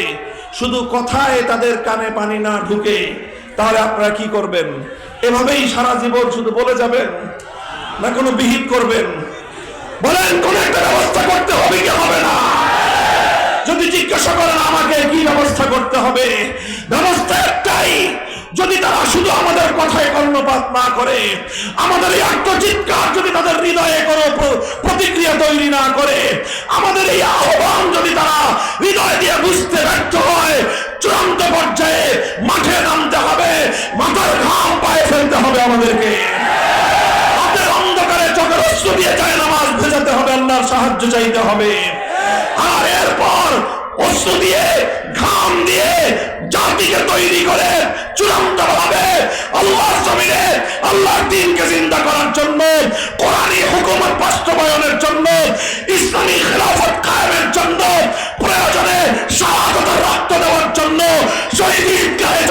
শুধু কথায় তাদের কানে পানি না ঢুকে, তাহলে আপনারা কি করবেন? এভাবেই সারা জীবন শুধু বলে যাবেন, না কোনো বিহিত করবেন? বলেন, কোন একটা ব্যবস্থা করতে হবে কি হবে না? যদি জিজ্ঞাসা করেন আমাকে কি ব্যবস্থা করতে হবে, ব্যবস্থা একটাই। যদি তারা শুধু আমাদের কথায় কর্ণপাত না করে, আমাদের এই আত্মচিৎকার যদি তাদের হৃদয়ে কোনো প্রতিক্রিয়া তৈরি না করে, আমাদের এই আহ্বান যদি তারা হৃদয় দিয়ে বুঝতে ব্যর্থ হয়, চূড়ান্ত পর্যায়ে মাঠে নামতে হবে, মাথার ঘাম পায়ে ফেলতে হবে আমাদেরকে। হাতের অন্ধকারে চোখের অশ্রু দিয়ে যায় নামাজ ভেজাতে হবে, আল্লাহর সাহায্য চাইতে হবে। আর এরপর অশ্রু দিয়ে, ঘাম দিয়ে জাতিকে তৈরি করে চূড়ান্ত ভাবে আল্লাহর জমিনে আল্লাহর দ্বীনকে জিন্দা করার জন্য, কোরআনী হুকুমত বাস্তবায়নের জন্য, ইসলামী খেলাফত কায়েমের জন্য, প্রয়োজনে শাহাদাতের রক্ত দেওয়ার জন্য শহীদ ঈদগাহে